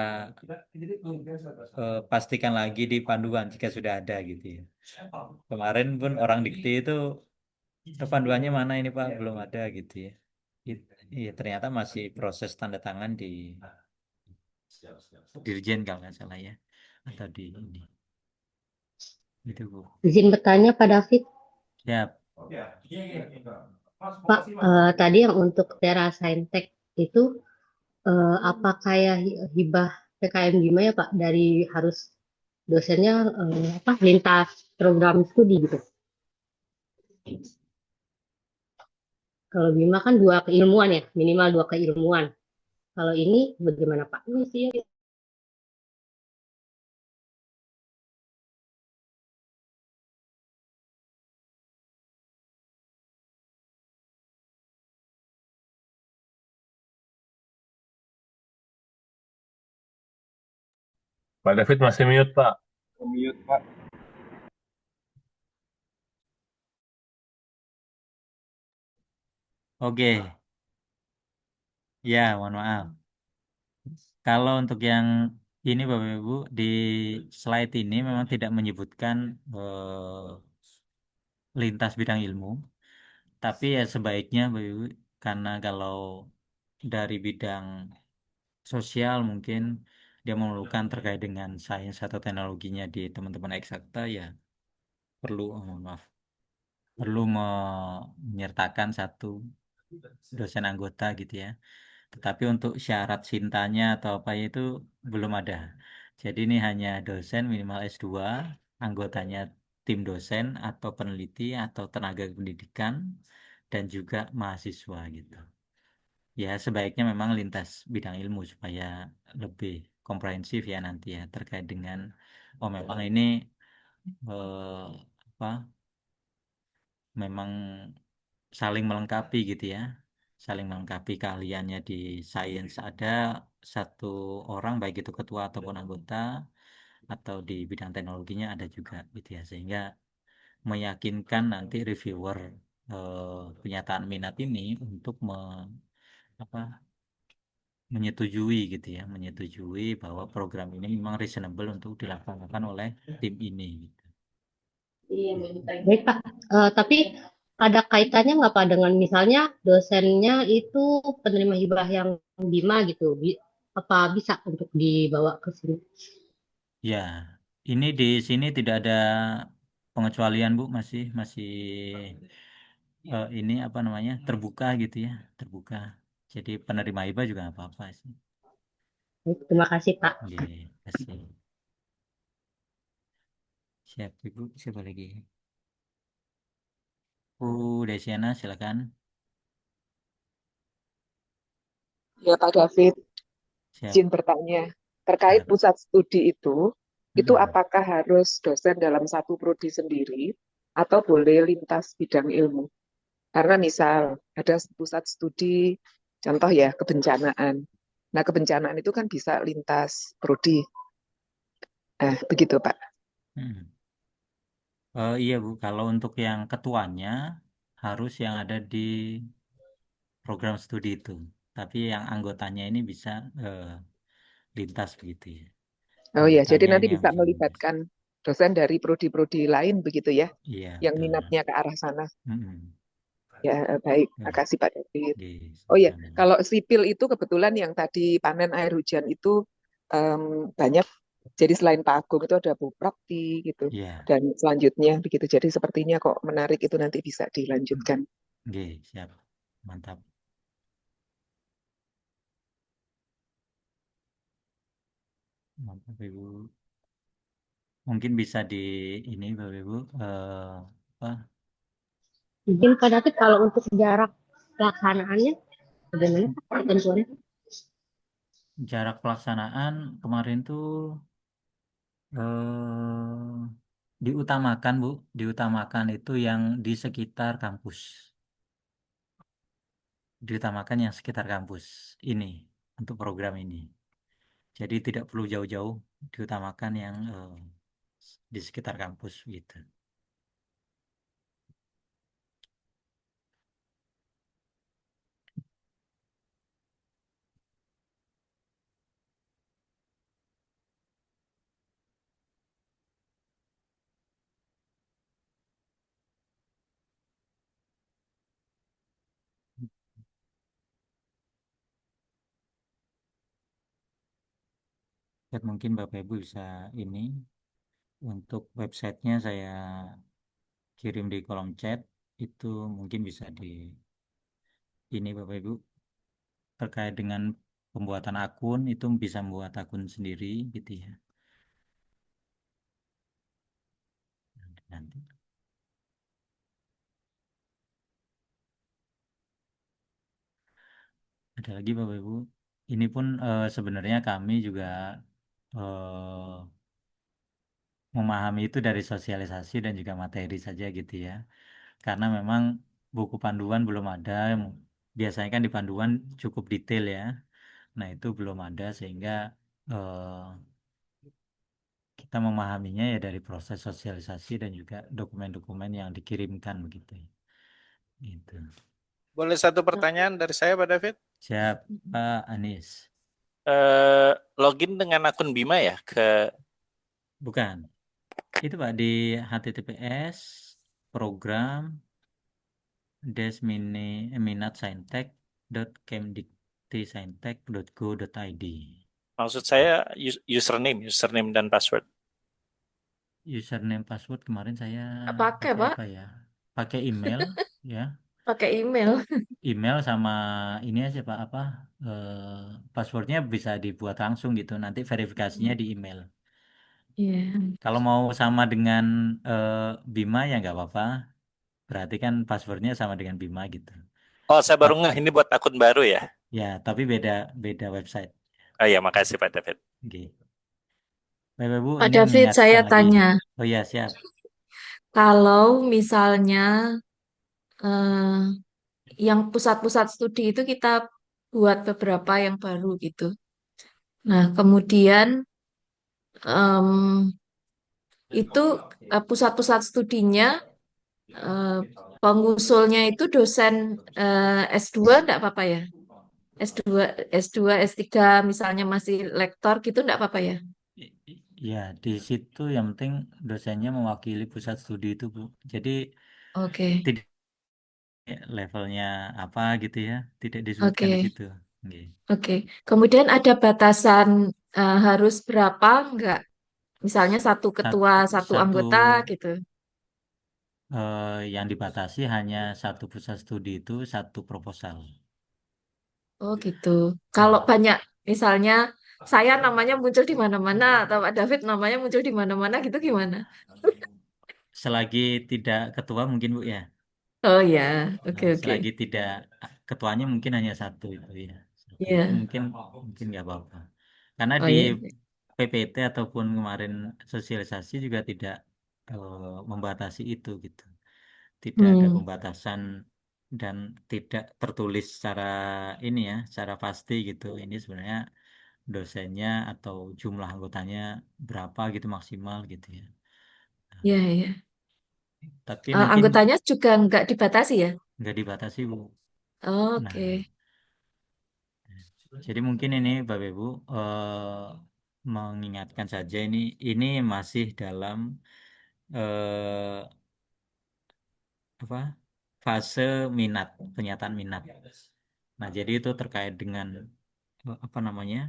[SPEAKER 1] pastikan lagi di panduan jika sudah ada gitu ya. Kemarin pun orang dikti itu panduannya mana ini Pak belum ada gitu ya. Iya ternyata masih proses tanda tangan di Dirjen kalau nggak salah ya atau di ini itu Bu.
[SPEAKER 6] Izin bertanya Pak David,
[SPEAKER 1] Siap.
[SPEAKER 6] Pak, tadi yang untuk Tera Saintek itu apa kayak hibah PKM Bima ya Pak dari harus dosennya apa lintas program studi gitu. Kalau Bima kan dua keilmuan ya, minimal dua keilmuan. Kalau ini bagaimana Pak? Ini sih
[SPEAKER 5] Pak David masih mute Pak.
[SPEAKER 2] Mute, Pak.
[SPEAKER 1] Oke. Ya, mohon maaf. Kalau untuk yang ini Bapak Ibu di slide ini memang tidak menyebutkan lintas bidang ilmu, tapi ya sebaiknya Bapak Ibu karena kalau dari bidang sosial mungkin dia memerlukan terkait dengan sains atau teknologinya di teman-teman eksakta ya perlu maaf perlu menyertakan satu dosen anggota gitu ya. Tetapi untuk syarat sintanya atau apa itu belum ada. Jadi ini hanya dosen minimal S2, anggotanya tim dosen atau peneliti atau tenaga pendidikan dan juga mahasiswa gitu. Ya, sebaiknya memang lintas bidang ilmu supaya lebih komprehensif ya nanti ya terkait dengan oh memang ini apa memang saling melengkapi gitu ya. Saling melengkapi keahliannya di sains ada satu orang baik itu ketua ataupun anggota atau di bidang teknologinya ada juga gitu ya sehingga meyakinkan nanti reviewer penyataan minat ini untuk apa menyetujui gitu ya, menyetujui bahwa program ini memang reasonable untuk dilaksanakan oleh tim ini gitu.
[SPEAKER 6] baik Pak. Tapi ada kaitannya nggak Pak dengan misalnya dosennya itu penerima hibah yang Bima gitu, apa bisa untuk dibawa ke sini?
[SPEAKER 1] Ya, ini di sini tidak ada pengecualian Bu, masih masih ini apa namanya terbuka gitu ya, terbuka. Jadi penerima hibah juga nggak apa-apa sih.
[SPEAKER 6] Baik, terima kasih Pak.
[SPEAKER 1] Oke, kasih. Siap Ibu, siapa lagi? Bu Desiana, silakan.
[SPEAKER 7] Ya, Pak David,
[SPEAKER 1] Siap,
[SPEAKER 7] izin bertanya. Terkait
[SPEAKER 1] siap.
[SPEAKER 7] pusat studi itu, itu
[SPEAKER 1] Mm-mm.
[SPEAKER 7] apakah harus dosen dalam satu prodi sendiri atau boleh lintas bidang ilmu? Karena misal ada pusat studi, contoh ya kebencanaan. Nah, kebencanaan itu kan bisa lintas prodi. Nah, begitu Pak.
[SPEAKER 1] Mm-mm. Iya Bu, kalau untuk yang ketuanya harus yang ada di program studi itu. Tapi yang anggotanya ini bisa eh, lintas begitu ya.
[SPEAKER 7] Oh ya, jadi
[SPEAKER 1] Anggotanya
[SPEAKER 7] nanti
[SPEAKER 1] ini yang
[SPEAKER 7] bisa
[SPEAKER 1] bisa lintas.
[SPEAKER 7] melibatkan dosen dari prodi-prodi lain begitu ya,
[SPEAKER 1] Iya,
[SPEAKER 7] yang
[SPEAKER 1] betul.
[SPEAKER 7] minatnya ke arah sana.
[SPEAKER 1] Mm-mm.
[SPEAKER 7] Ya, baik.
[SPEAKER 1] Ya,
[SPEAKER 7] Makasih Pak David.
[SPEAKER 1] di
[SPEAKER 7] Oh ya,
[SPEAKER 1] sama-sama.
[SPEAKER 7] kalau sipil itu kebetulan yang tadi panen air hujan itu banyak. Jadi selain Pak Agung itu ada Bu Prapti gitu.
[SPEAKER 1] Iya,
[SPEAKER 7] Dan selanjutnya begitu. Jadi sepertinya kok menarik itu nanti bisa dilanjutkan.
[SPEAKER 1] oke, siap. Mantap. Mantap Ibu. Mungkin bisa di ini Bapak Ibu apa
[SPEAKER 6] Mungkin Pak David kalau untuk jarak pelaksanaannya bagaimana Pak ketentuannya?
[SPEAKER 1] jarak pelaksanaan kemarin tuh eh, diutamakan Bu, diutamakan itu yang di sekitar kampus. Diutamakan yang sekitar kampus ini untuk program ini. Jadi tidak perlu jauh-jauh, diutamakan yang di sekitar kampus gitu. Dan mungkin Bapak Ibu bisa ini untuk websitenya saya kirim di kolom chat itu mungkin bisa di ini Bapak Ibu terkait dengan pembuatan akun itu bisa membuat akun sendiri gitu ya. Nanti ada lagi Bapak Ibu. Ini pun sebenarnya kami juga eh, memahami itu dari sosialisasi dan juga materi saja gitu ya. Karena memang buku panduan belum ada. Biasanya kan di panduan cukup detail ya. Nah, itu belum ada sehingga eh, kita memahaminya ya dari proses sosialisasi dan juga dokumen-dokumen yang dikirimkan begitu. Gitu.
[SPEAKER 8] Boleh satu pertanyaan dari saya, Pak David?
[SPEAKER 1] Siap, Pak Anies.
[SPEAKER 8] Login dengan akun Bima ya ke
[SPEAKER 1] Bukan. Itu Pak di https program minat saintek.kemdiktisaintek.go.id.
[SPEAKER 8] maksud saya username dan password.
[SPEAKER 1] Username password kemarin saya
[SPEAKER 3] Nggak pakai,
[SPEAKER 1] pakai
[SPEAKER 3] Pak.
[SPEAKER 1] apa ya? Pakai email ya.
[SPEAKER 3] Pakai email.
[SPEAKER 1] Email sama ini aja Pak apa passwordnya bisa dibuat langsung gitu. Nanti verifikasinya di email.
[SPEAKER 3] Iya.
[SPEAKER 1] Kalau mau sama dengan eh, Bima ya nggak apa-apa. Berarti kan passwordnya sama dengan Bima gitu.
[SPEAKER 8] Oh, saya baru
[SPEAKER 1] Tap-
[SPEAKER 8] ngeh ini buat akun baru ya.
[SPEAKER 1] ya, tapi beda beda website.
[SPEAKER 8] Oh iya, makasih Pak David.
[SPEAKER 1] Oke. Bapak Ibu
[SPEAKER 3] Pak
[SPEAKER 1] ini
[SPEAKER 3] David, saya
[SPEAKER 1] mengingatkan lagi.
[SPEAKER 3] tanya,
[SPEAKER 1] Oh ya siap.
[SPEAKER 3] kalau misalnya eh, yang pusat-pusat studi itu kita buat beberapa yang baru gitu. Nah, kemudian em, itu pusat-pusat studinya eh, pengusulnya itu dosen S2 enggak apa-apa ya? S2, S2, S3 misalnya masih lektor gitu enggak apa-apa ya?
[SPEAKER 1] Ya, di situ yang penting dosennya mewakili pusat studi itu, Bu. Jadi
[SPEAKER 3] Oke,
[SPEAKER 1] tidak levelnya apa gitu ya, tidak disebutkan di
[SPEAKER 3] oke,
[SPEAKER 1] situ. Oke.
[SPEAKER 3] oke. Kemudian ada batasan harus berapa enggak? Misalnya satu ketua,
[SPEAKER 1] Satu,
[SPEAKER 3] satu
[SPEAKER 1] satu
[SPEAKER 3] anggota gitu.
[SPEAKER 1] yang dibatasi hanya satu pusat studi itu satu proposal.
[SPEAKER 3] Oh gitu. Kalau
[SPEAKER 1] Hmm.
[SPEAKER 3] banyak, misalnya saya namanya muncul di mana-mana atau Pak David namanya muncul di mana-mana gitu gimana?
[SPEAKER 1] Selagi tidak ketua mungkin Bu ya.
[SPEAKER 3] Oh ya, oke oke.
[SPEAKER 1] Selagi tidak ketuanya mungkin hanya satu itu ya. Satu itu
[SPEAKER 3] Iya.
[SPEAKER 1] mungkin mungkin nggak apa-apa. Karena
[SPEAKER 3] Oh
[SPEAKER 1] di
[SPEAKER 3] iya.
[SPEAKER 1] PPT ataupun kemarin sosialisasi juga tidak membatasi itu gitu. Tidak ada
[SPEAKER 3] Hmm,
[SPEAKER 1] pembatasan dan tidak tertulis secara ini ya, secara pasti gitu. Ini sebenarnya dosennya atau jumlah anggotanya berapa gitu maksimal gitu ya.
[SPEAKER 3] ya, ya.
[SPEAKER 1] Tapi mungkin
[SPEAKER 3] Anggotanya juga nggak dibatasi ya?
[SPEAKER 1] nggak dibatasi Bu. Nah,
[SPEAKER 3] Oke.
[SPEAKER 1] jadi mungkin ini Bapak Ibu mengingatkan saja ini masih dalam eh, apa fase minat, penyataan minat. Nah, jadi itu terkait dengan apa namanya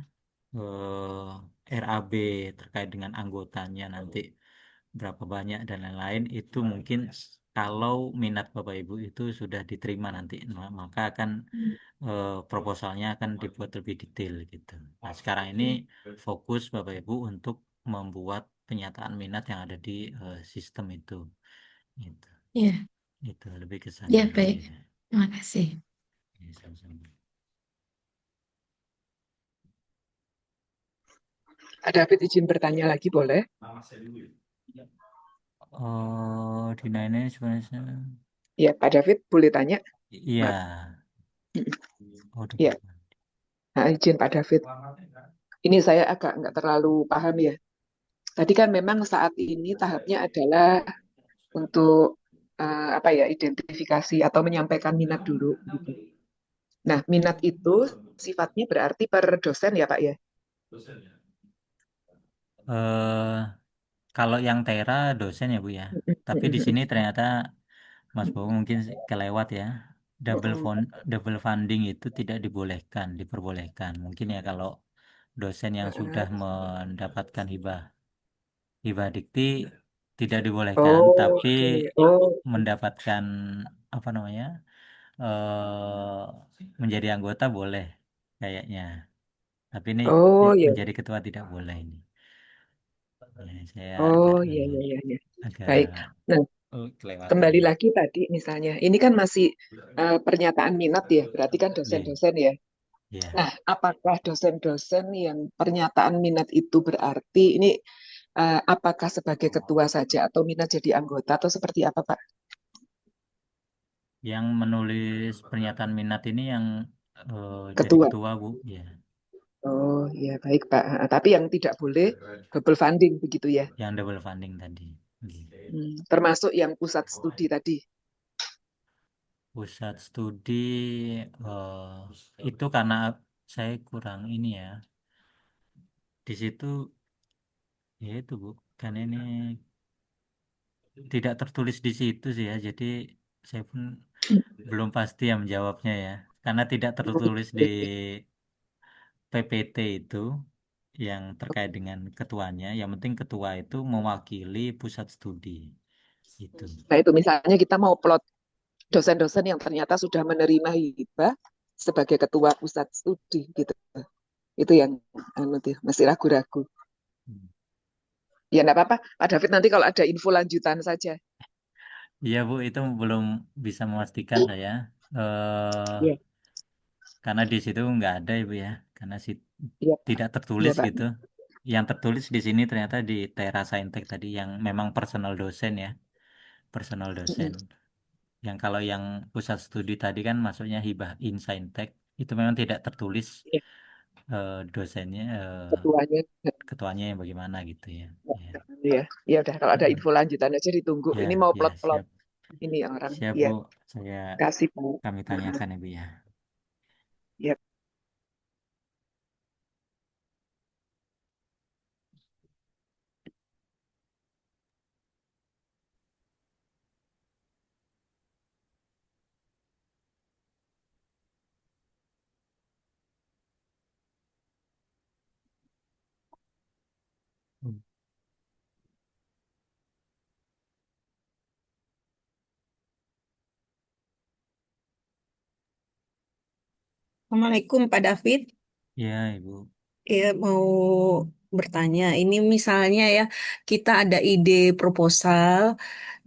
[SPEAKER 1] RAB, terkait dengan anggotanya nanti berapa banyak dan lain-lain itu mungkin kalau minat Bapak Ibu itu sudah diterima nanti, maka akan proposalnya akan dibuat lebih detail gitu. Nah, sekarang ini fokus Bapak Ibu untuk membuat penyataan minat yang ada di sistem itu. Gitu.
[SPEAKER 3] Ya,
[SPEAKER 1] Itu lebih ke sana.
[SPEAKER 3] ya baik.
[SPEAKER 1] Ya.
[SPEAKER 3] Terima kasih.
[SPEAKER 1] Ya, sama-sama.
[SPEAKER 7] Pak David izin bertanya lagi boleh?
[SPEAKER 1] Oh, Dina ini sebenarnya
[SPEAKER 7] Ya, Pak David boleh tanya?
[SPEAKER 1] iya.
[SPEAKER 7] Maaf.
[SPEAKER 1] Oh,
[SPEAKER 7] Ya, nah, izin Pak David. Ini saya agak nggak terlalu paham ya. Tadi kan memang saat ini tahapnya adalah untuk apa ya, identifikasi atau menyampaikan minat dulu gitu. Nah, minat itu sifatnya berarti per dosen ya Pak ya?
[SPEAKER 1] eh kalau yang Tera dosen ya Bu ya. Tapi di sini ternyata Mas Bowo mungkin kelewat ya. Double funding itu tidak dibolehkan, diperbolehkan. Mungkin ya kalau dosen yang sudah mendapatkan hibah dikti tidak dibolehkan,
[SPEAKER 7] Oh,
[SPEAKER 1] tapi
[SPEAKER 7] oke. Oh,
[SPEAKER 1] mendapatkan apa namanya menjadi anggota boleh kayaknya. Tapi ini
[SPEAKER 7] oh ya.
[SPEAKER 1] menjadi ketua tidak boleh ini. Ya, saya agak
[SPEAKER 7] Oh, ya ya ya ya.
[SPEAKER 1] agak
[SPEAKER 7] Baik. Nah,
[SPEAKER 1] kelewatan
[SPEAKER 7] kembali
[SPEAKER 1] ini.
[SPEAKER 7] lagi tadi misalnya, ini kan masih pernyataan minat ya, berarti kan
[SPEAKER 1] Iya,
[SPEAKER 7] dosen-dosen ya.
[SPEAKER 1] iya.
[SPEAKER 7] Nah, apakah dosen-dosen yang pernyataan minat itu berarti ini apakah sebagai ketua saja atau minat jadi anggota atau seperti apa, Pak?
[SPEAKER 1] Yang menulis pernyataan minat ini yang jadi
[SPEAKER 7] Ketua.
[SPEAKER 1] ketua Bu, ya.
[SPEAKER 7] Oh, ya baik, Pak. Tapi yang tidak boleh double funding begitu ya.
[SPEAKER 1] Yang double funding tadi. Iya.
[SPEAKER 7] Termasuk yang pusat studi tadi.
[SPEAKER 1] Pusat studi itu karena saya kurang ini ya. Di situ ya itu Bu, kan ini tidak tertulis di situ sih ya. Jadi saya pun belum pasti yang menjawabnya ya. Karena tidak tertulis di PPT itu yang terkait dengan ketuanya. Yang penting ketua itu mewakili pusat studi. Itu.
[SPEAKER 7] Nah, itu misalnya kita mau plot dosen-dosen yang ternyata sudah menerima hibah sebagai ketua pusat studi gitu. Itu yang masih ragu-ragu. Ya enggak apa-apa, Pak David nanti kalau ada info lanjutan saja.
[SPEAKER 1] Iya Bu, itu belum bisa memastikan saya.
[SPEAKER 7] Iya,
[SPEAKER 1] Karena di situ nggak ada Ibu ya. Karena
[SPEAKER 7] iya,
[SPEAKER 1] tidak
[SPEAKER 7] iya
[SPEAKER 1] tertulis
[SPEAKER 7] Pak.
[SPEAKER 1] gitu. Yang tertulis di sini ternyata di Tera Saintek tadi yang memang personal dosen ya. Personal dosen. Yang kalau yang pusat studi tadi kan masuknya hibah Insaintek itu memang tidak tertulis
[SPEAKER 7] Iya,
[SPEAKER 1] dosennya
[SPEAKER 7] ketuanya.
[SPEAKER 1] ketuanya yang bagaimana gitu ya. Ya.
[SPEAKER 7] Iya, ya udah kalau ada
[SPEAKER 1] Mm.
[SPEAKER 7] info lanjutan aja ditunggu.
[SPEAKER 1] Ya,
[SPEAKER 7] Ini mau
[SPEAKER 1] ya
[SPEAKER 7] plot-plot
[SPEAKER 1] siap.
[SPEAKER 7] ini orang.
[SPEAKER 1] Siap
[SPEAKER 7] Iya,
[SPEAKER 1] Bu, saya
[SPEAKER 7] kasih Pak.
[SPEAKER 1] kami tanyakan ya Bu ya.
[SPEAKER 7] Iya.
[SPEAKER 1] Hmm.
[SPEAKER 9] Assalamualaikum Pak David.
[SPEAKER 1] Ya Ibu.
[SPEAKER 9] Ya, mau bertanya, ini misalnya ya, kita ada ide proposal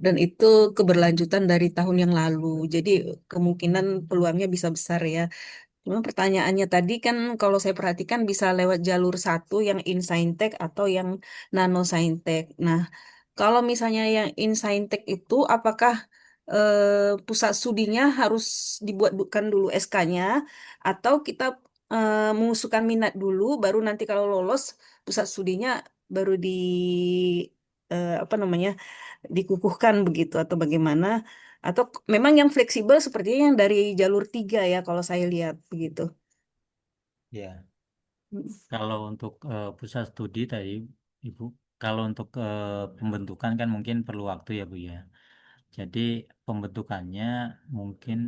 [SPEAKER 9] dan itu keberlanjutan dari tahun yang lalu. Jadi kemungkinan peluangnya bisa besar ya. Cuma pertanyaannya tadi kan kalau saya perhatikan bisa lewat jalur satu yang Insaintek atau yang Nanosaintek. Nah, kalau misalnya yang Insaintek itu apakah pusat studinya harus dibuatkan dulu SK-nya atau kita mengusulkan minat dulu baru nanti kalau lolos pusat studinya baru apa namanya dikukuhkan begitu atau bagaimana? Atau memang yang fleksibel sepertinya yang dari jalur tiga ya kalau saya lihat begitu.
[SPEAKER 1] Ya,
[SPEAKER 9] Mm.
[SPEAKER 1] kalau untuk pusat studi tadi, Ibu, kalau untuk pembentukan kan mungkin perlu waktu ya, Bu ya. Jadi pembentukannya mungkin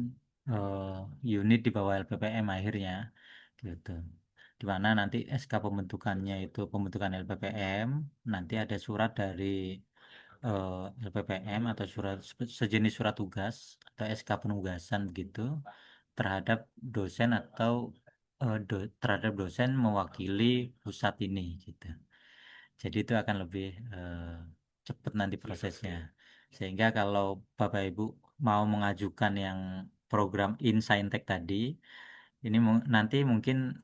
[SPEAKER 1] unit di bawah LPPM akhirnya, gitu. Di mana nanti SK pembentukannya itu pembentukan LPPM, nanti ada surat dari LPPM atau surat sejenis surat tugas atau SK penugasan begitu terhadap dosen atau terhadap dosen mewakili pusat ini gitu. Jadi itu akan lebih cepat nanti prosesnya. Sehingga kalau Bapak Ibu mau mengajukan yang program Insaintek tadi, ini nanti mungkin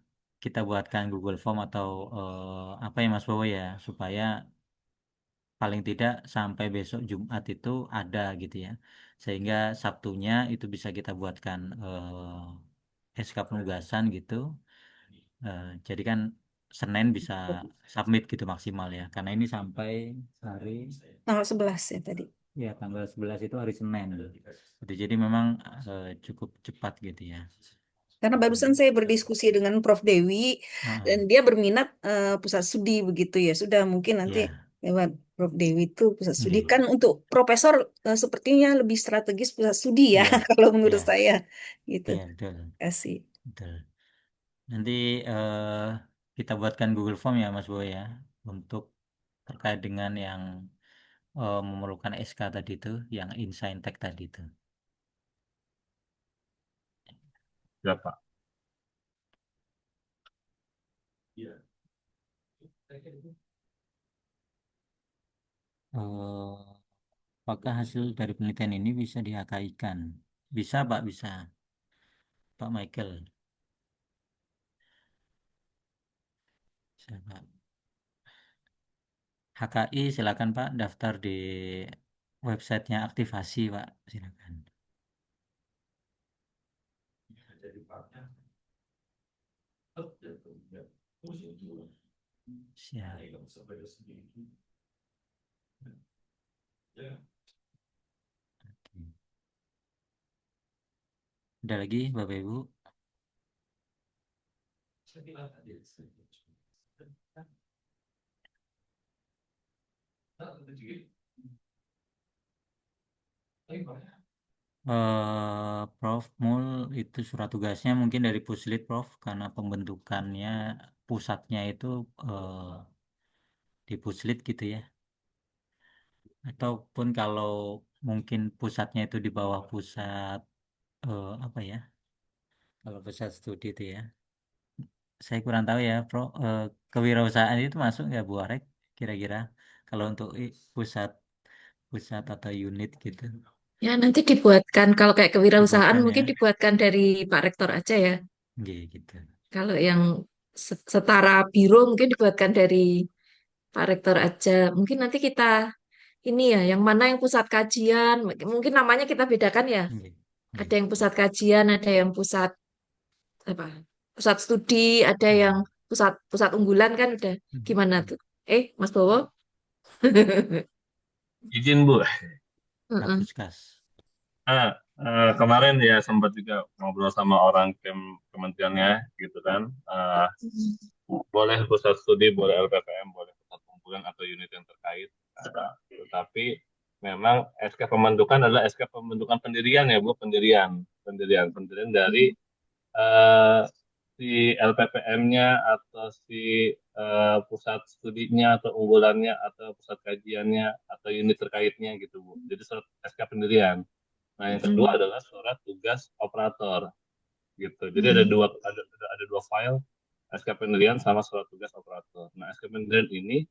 [SPEAKER 1] kita buatkan Google Form atau apa ya Mas Bowo ya, supaya paling tidak sampai besok Jumat itu ada gitu ya. Sehingga Sabtunya itu bisa kita buatkan SK penugasan gitu. Jadi kan Senin bisa submit gitu maksimal ya. Karena ini sampai hari
[SPEAKER 9] Tanggal 11 ya tadi.
[SPEAKER 1] ya tanggal 11 itu hari Senin. Gitu. Jadi memang cukup cepat gitu ya.
[SPEAKER 9] Karena barusan saya berdiskusi dengan Prof. Dewi dan dia berminat pusat studi begitu ya. Sudah mungkin nanti
[SPEAKER 1] Ya,
[SPEAKER 9] lewat Prof. Dewi itu pusat studi
[SPEAKER 1] nggih.
[SPEAKER 9] kan untuk profesor sepertinya lebih strategis pusat studi ya
[SPEAKER 1] Iya,
[SPEAKER 9] kalau menurut
[SPEAKER 1] iya,
[SPEAKER 9] saya gitu.
[SPEAKER 1] iya betul,
[SPEAKER 9] Kasih.
[SPEAKER 1] betul. Nanti kita buatkan Google Form ya Mas Boy ya untuk terkait dengan yang memerlukan SK tadi itu, yang Insaintek tadi itu.
[SPEAKER 5] Ya, Pak.
[SPEAKER 1] Eh, apakah hasil dari penelitian ini bisa di-HKI-kan? Bisa, Pak, bisa. Pak Michael. Bisa, Pak. HKI silakan Pak, daftar di websitenya aktivasi Pak, silakan. Siap. Oke. Ada lagi Bapak Ibu? Prof Mul itu surat tugasnya mungkin dari Puslit Prof karena pembentukannya pusatnya itu di Puslit gitu ya. Ataupun kalau mungkin pusatnya itu di bawah pusat apa ya? Kalau pusat studi itu ya. Saya kurang tahu ya, Pro. Kewirausahaan itu masuk nggak Bu Arek kira-kira kalau untuk pusat pusat atau unit gitu
[SPEAKER 3] Ya, nanti dibuatkan, kalau kayak kewirausahaan
[SPEAKER 1] dibuatkan ya.
[SPEAKER 3] mungkin dibuatkan dari Pak Rektor aja ya.
[SPEAKER 1] Nggih, gitu.
[SPEAKER 3] Kalau yang setara biro mungkin dibuatkan dari Pak Rektor aja. Mungkin nanti kita ini ya, yang mana yang pusat kajian, mungkin namanya kita bedakan ya.
[SPEAKER 1] Nggih.
[SPEAKER 3] Ada
[SPEAKER 1] Nggih.
[SPEAKER 3] yang pusat kajian, ada yang pusat apa? Pusat studi, ada yang
[SPEAKER 1] Hmm.
[SPEAKER 3] pusat pusat unggulan kan udah gimana
[SPEAKER 1] Hmm.
[SPEAKER 3] tuh? Mas Bowo?
[SPEAKER 5] Izin, Bu.
[SPEAKER 3] Heeh.
[SPEAKER 1] Kapuskas.
[SPEAKER 5] Kemarin ya sempat juga ngobrol sama orang kementeriannya gitu kan. Boleh pusat studi, boleh LPPM, boleh pusat kumpulan atau unit yang terkait. Tetapi memang SK pembentukan adalah SK pembentukan pendirian ya Bu, pendirian dari eh, si LPPM-nya atau si pusat studinya atau unggulannya atau pusat kajiannya atau unit terkaitnya gitu Bu. Jadi surat SK pendirian. Nah, yang kedua
[SPEAKER 3] Mm-mm.
[SPEAKER 5] adalah surat tugas operator gitu. Jadi
[SPEAKER 3] Mm-mm.
[SPEAKER 5] ada dua file SK pendirian sama surat tugas operator. Nah, SK pendirian ini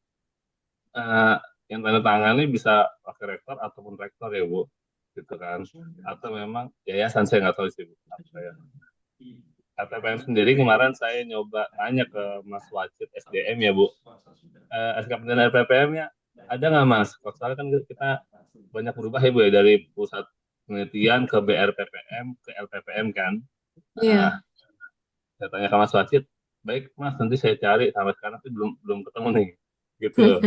[SPEAKER 5] eh, yang tanda tangannya bisa pakai rektor ataupun rektor ya Bu, gitu kan. Atau memang yayasan saya nggak tahu sih Bu. Apa ya. LPPM sendiri kemarin saya nyoba tanya ke Mas Wajid SDM ya Bu, SK penilaian LPPM-nya ada nggak Mas? Kalau soalnya kan kita banyak berubah ya Bu ya dari pusat penelitian ke BRPPM ke LPPM kan. Nah,
[SPEAKER 3] Iya.
[SPEAKER 5] saya tanya ke Mas Wajid, baik Mas nanti saya cari sampai sekarang sih belum belum ketemu nih, gitu.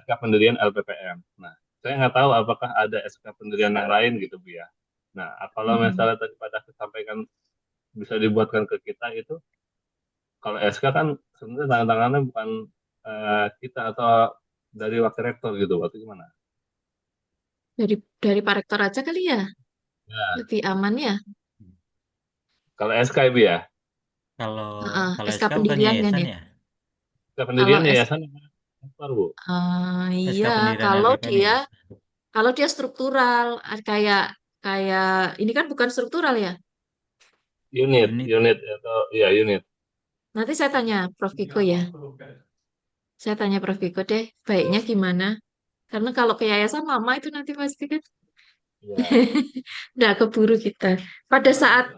[SPEAKER 5] SK pendirian LPPM. Nah, saya nggak tahu apakah ada SK pendirian yang lain gitu Bu ya. Nah, kalau misalnya tadi pada sampaikan bisa dibuatkan ke kita itu, kalau SK kan sebenarnya tangan-tangannya bukan kita atau dari wakil rektor gitu, atau gimana?
[SPEAKER 3] Dari Pak Rektor aja kali ya,
[SPEAKER 5] Ya,
[SPEAKER 3] lebih aman ya.
[SPEAKER 5] kalau SK Ibu ya,
[SPEAKER 1] Kalau
[SPEAKER 3] Heeh,
[SPEAKER 1] kalau
[SPEAKER 3] SK
[SPEAKER 1] SK bukan
[SPEAKER 3] pendiriannya
[SPEAKER 1] yayasan
[SPEAKER 3] nih.
[SPEAKER 5] SK
[SPEAKER 1] ya?
[SPEAKER 3] Kalau
[SPEAKER 5] pendirian yayasan rektor Bu.
[SPEAKER 1] SK
[SPEAKER 3] iya,
[SPEAKER 1] pendirian
[SPEAKER 3] kalau
[SPEAKER 1] LPPM
[SPEAKER 3] dia
[SPEAKER 1] yayasan.
[SPEAKER 3] kalau dia struktural, kayak kayak ini kan bukan struktural ya.
[SPEAKER 5] Unit,
[SPEAKER 1] Unit.
[SPEAKER 5] unit atau ya unit.
[SPEAKER 3] Nanti saya tanya Prof. Kiko ya. Saya tanya Prof. Kiko deh, baiknya gimana? Karena kalau ke yayasan lama itu nanti pasti kan
[SPEAKER 5] Ya,
[SPEAKER 3] udah keburu kita. Pada saat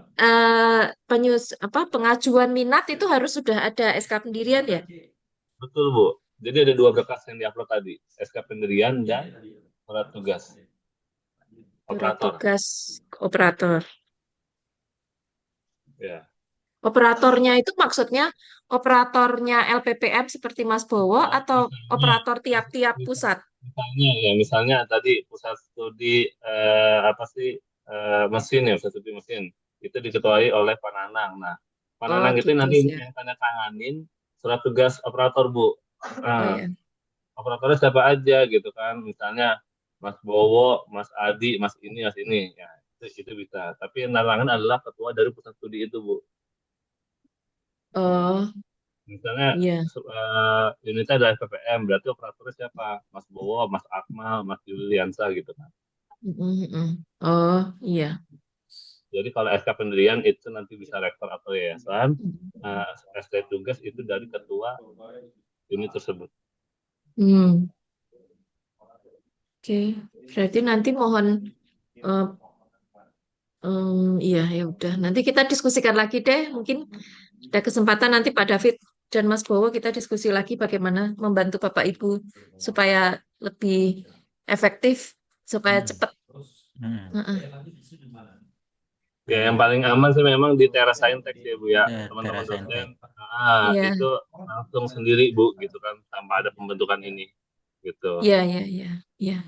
[SPEAKER 3] pengajuan minat itu harus sudah ada SK pendirian ya.
[SPEAKER 5] betul Bu. Jadi ada dua berkas yang diupload tadi, SK pendirian dan surat tugas
[SPEAKER 3] Surat
[SPEAKER 5] operator.
[SPEAKER 3] tugas operator.
[SPEAKER 5] Ya.
[SPEAKER 3] Operatornya itu maksudnya operatornya LPPM seperti Mas Bowo atau
[SPEAKER 5] Misalnya,
[SPEAKER 3] operator tiap-tiap pusat?
[SPEAKER 5] misalnya tadi pusat studi apa sih mesin ya, pusat studi mesin itu diketuai oleh Pak Nanang. Nah, Pak
[SPEAKER 3] Oh
[SPEAKER 5] Nanang itu
[SPEAKER 3] gitu
[SPEAKER 5] nanti
[SPEAKER 3] sih.
[SPEAKER 5] yang tanda tanganin surat tugas operator Bu.
[SPEAKER 3] Oh
[SPEAKER 5] Nah,
[SPEAKER 3] ya.
[SPEAKER 5] operatornya siapa aja gitu kan? Misalnya Mas Bowo, Mas Adi, Mas ini, ya itu bisa. Tapi yang tanda tangan adalah ketua dari pusat studi itu Bu.
[SPEAKER 3] Oh
[SPEAKER 5] Misalnya
[SPEAKER 3] iya.
[SPEAKER 5] unitnya adalah PPM, berarti operatornya siapa? Mas Bowo, Mas Akmal, Mas Juliansa gitu kan.
[SPEAKER 3] Oh iya.
[SPEAKER 5] Jadi kalau SK pendirian itu nanti bisa rektor atau yayasan, SK tugas itu dari ketua unit tersebut.
[SPEAKER 3] Hmm. Oke. Berarti nanti mohon eh, iya ya udah. Nanti kita diskusikan lagi deh. Mungkin ada kesempatan nanti Pak David dan Mas Bowo kita diskusi lagi bagaimana membantu Bapak Ibu supaya lebih efektif, supaya cepat. Heeh.
[SPEAKER 5] Ya, yang paling aman sih memang di TerraScience ya Bu ya, teman-teman dosen.
[SPEAKER 1] TerraScience.
[SPEAKER 3] Iya,
[SPEAKER 5] Itu langsung sendiri Bu gitu kan, tanpa ada pembentukan ini gitu.
[SPEAKER 3] iya, iya, iya, iya.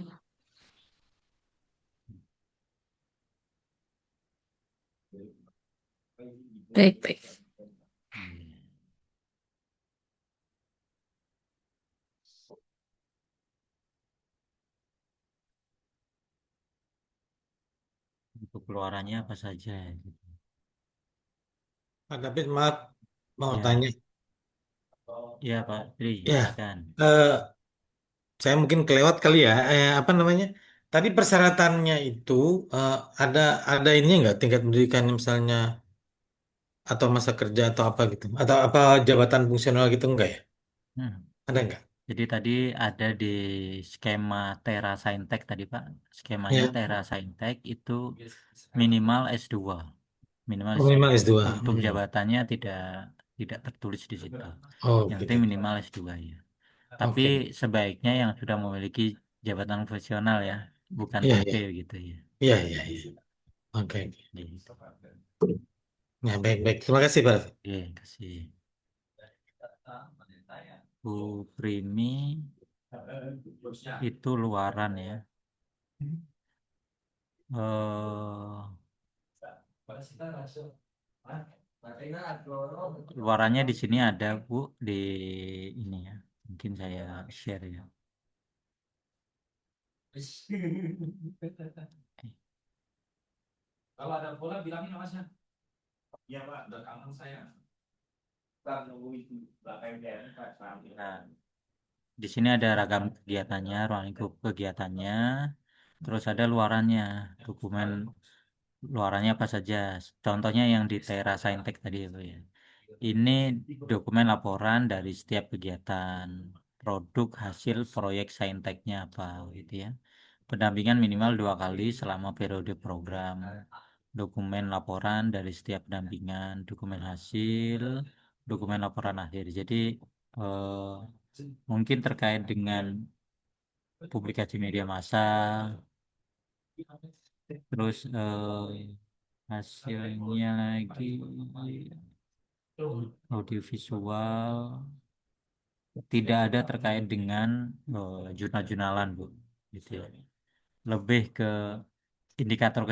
[SPEAKER 3] Baik, baik.
[SPEAKER 1] Untuk keluarannya apa saja gitu.
[SPEAKER 10] Pak David, maaf mau
[SPEAKER 1] Ya,
[SPEAKER 10] tanya.
[SPEAKER 1] ya Pak Tri,
[SPEAKER 10] Ya,
[SPEAKER 1] silakan.
[SPEAKER 10] eh, saya mungkin kelewat kali ya. Apa namanya? Tadi persyaratannya itu eh, ada ada ininya nggak tingkat pendidikan misalnya atau masa kerja atau apa gitu? Atau apa jabatan fungsional gitu enggak ya?
[SPEAKER 1] Hmm.
[SPEAKER 10] Ada nggak?
[SPEAKER 1] Jadi tadi ada di skema Tera Saintek tadi Pak. Skemanya
[SPEAKER 10] Ya,
[SPEAKER 1] Tera Saintek itu minimal S2. Minimal
[SPEAKER 10] oh,
[SPEAKER 1] S2.
[SPEAKER 10] minimal S2.
[SPEAKER 1] Untuk jabatannya tidak tertulis di situ.
[SPEAKER 10] Oh,
[SPEAKER 1] Yang
[SPEAKER 10] gitu.
[SPEAKER 1] penting minimal S2 ya. Tapi
[SPEAKER 10] Oke.
[SPEAKER 1] sebaiknya yang sudah memiliki jabatan profesional ya, bukan
[SPEAKER 10] Iya,
[SPEAKER 1] TP
[SPEAKER 10] iya.
[SPEAKER 1] gitu ya.
[SPEAKER 10] Iya, iya, iya. Oke.
[SPEAKER 1] Gitu.
[SPEAKER 10] Ya, baik-baik. Terima kasih, Pak.
[SPEAKER 1] Oke, kasih. Bu Primi itu luaran ya. Luarannya di sini ada Bu di ini ya. Mungkin saya share ya.
[SPEAKER 11] Kalau ada bola bilangin Masnya. Iya Pak, udah kangen saya. Ntar nunggu itu Pak.
[SPEAKER 1] Nah, di sini ada ragam kegiatannya, ruang lingkup kegiatannya, terus ada luarannya, dokumen luarannya apa saja. Contohnya yang di Tera Saintek tadi ya, Bu, ya. Ini dokumen laporan dari setiap kegiatan, produk hasil proyek Sainteknya apa gitu ya. Pendampingan minimal 2 kali selama periode program. dokumen laporan dari setiap pendampingan, dokumen hasil, dokumen laporan akhir. Jadi eh, mungkin terkait dengan publikasi media massa, terus hasilnya lagi audiovisual, tidak ada terkait dengan jurnal-jurnalan, Bu. Gitu ya. Lebih ke indikator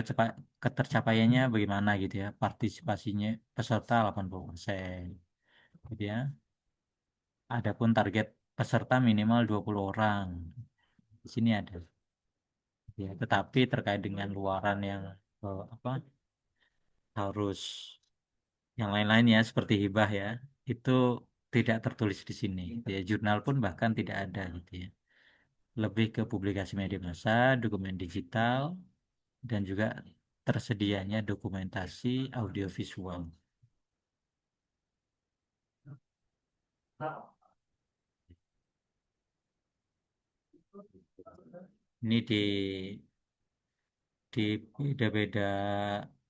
[SPEAKER 1] ketercapaiannya bagaimana gitu ya, partisipasinya peserta 80%, gitu ya. Adapun target peserta minimal 20 orang. Di sini ada. Ya, tetapi terkait dengan luaran yang apa harus yang lain-lain ya seperti hibah ya, itu tidak tertulis di sini. Ya, jurnal pun bahkan tidak ada gitu ya. Lebih ke publikasi media massa, dokumen digital, dan juga tersedianya dokumentasi audiovisual. Ini di beda-beda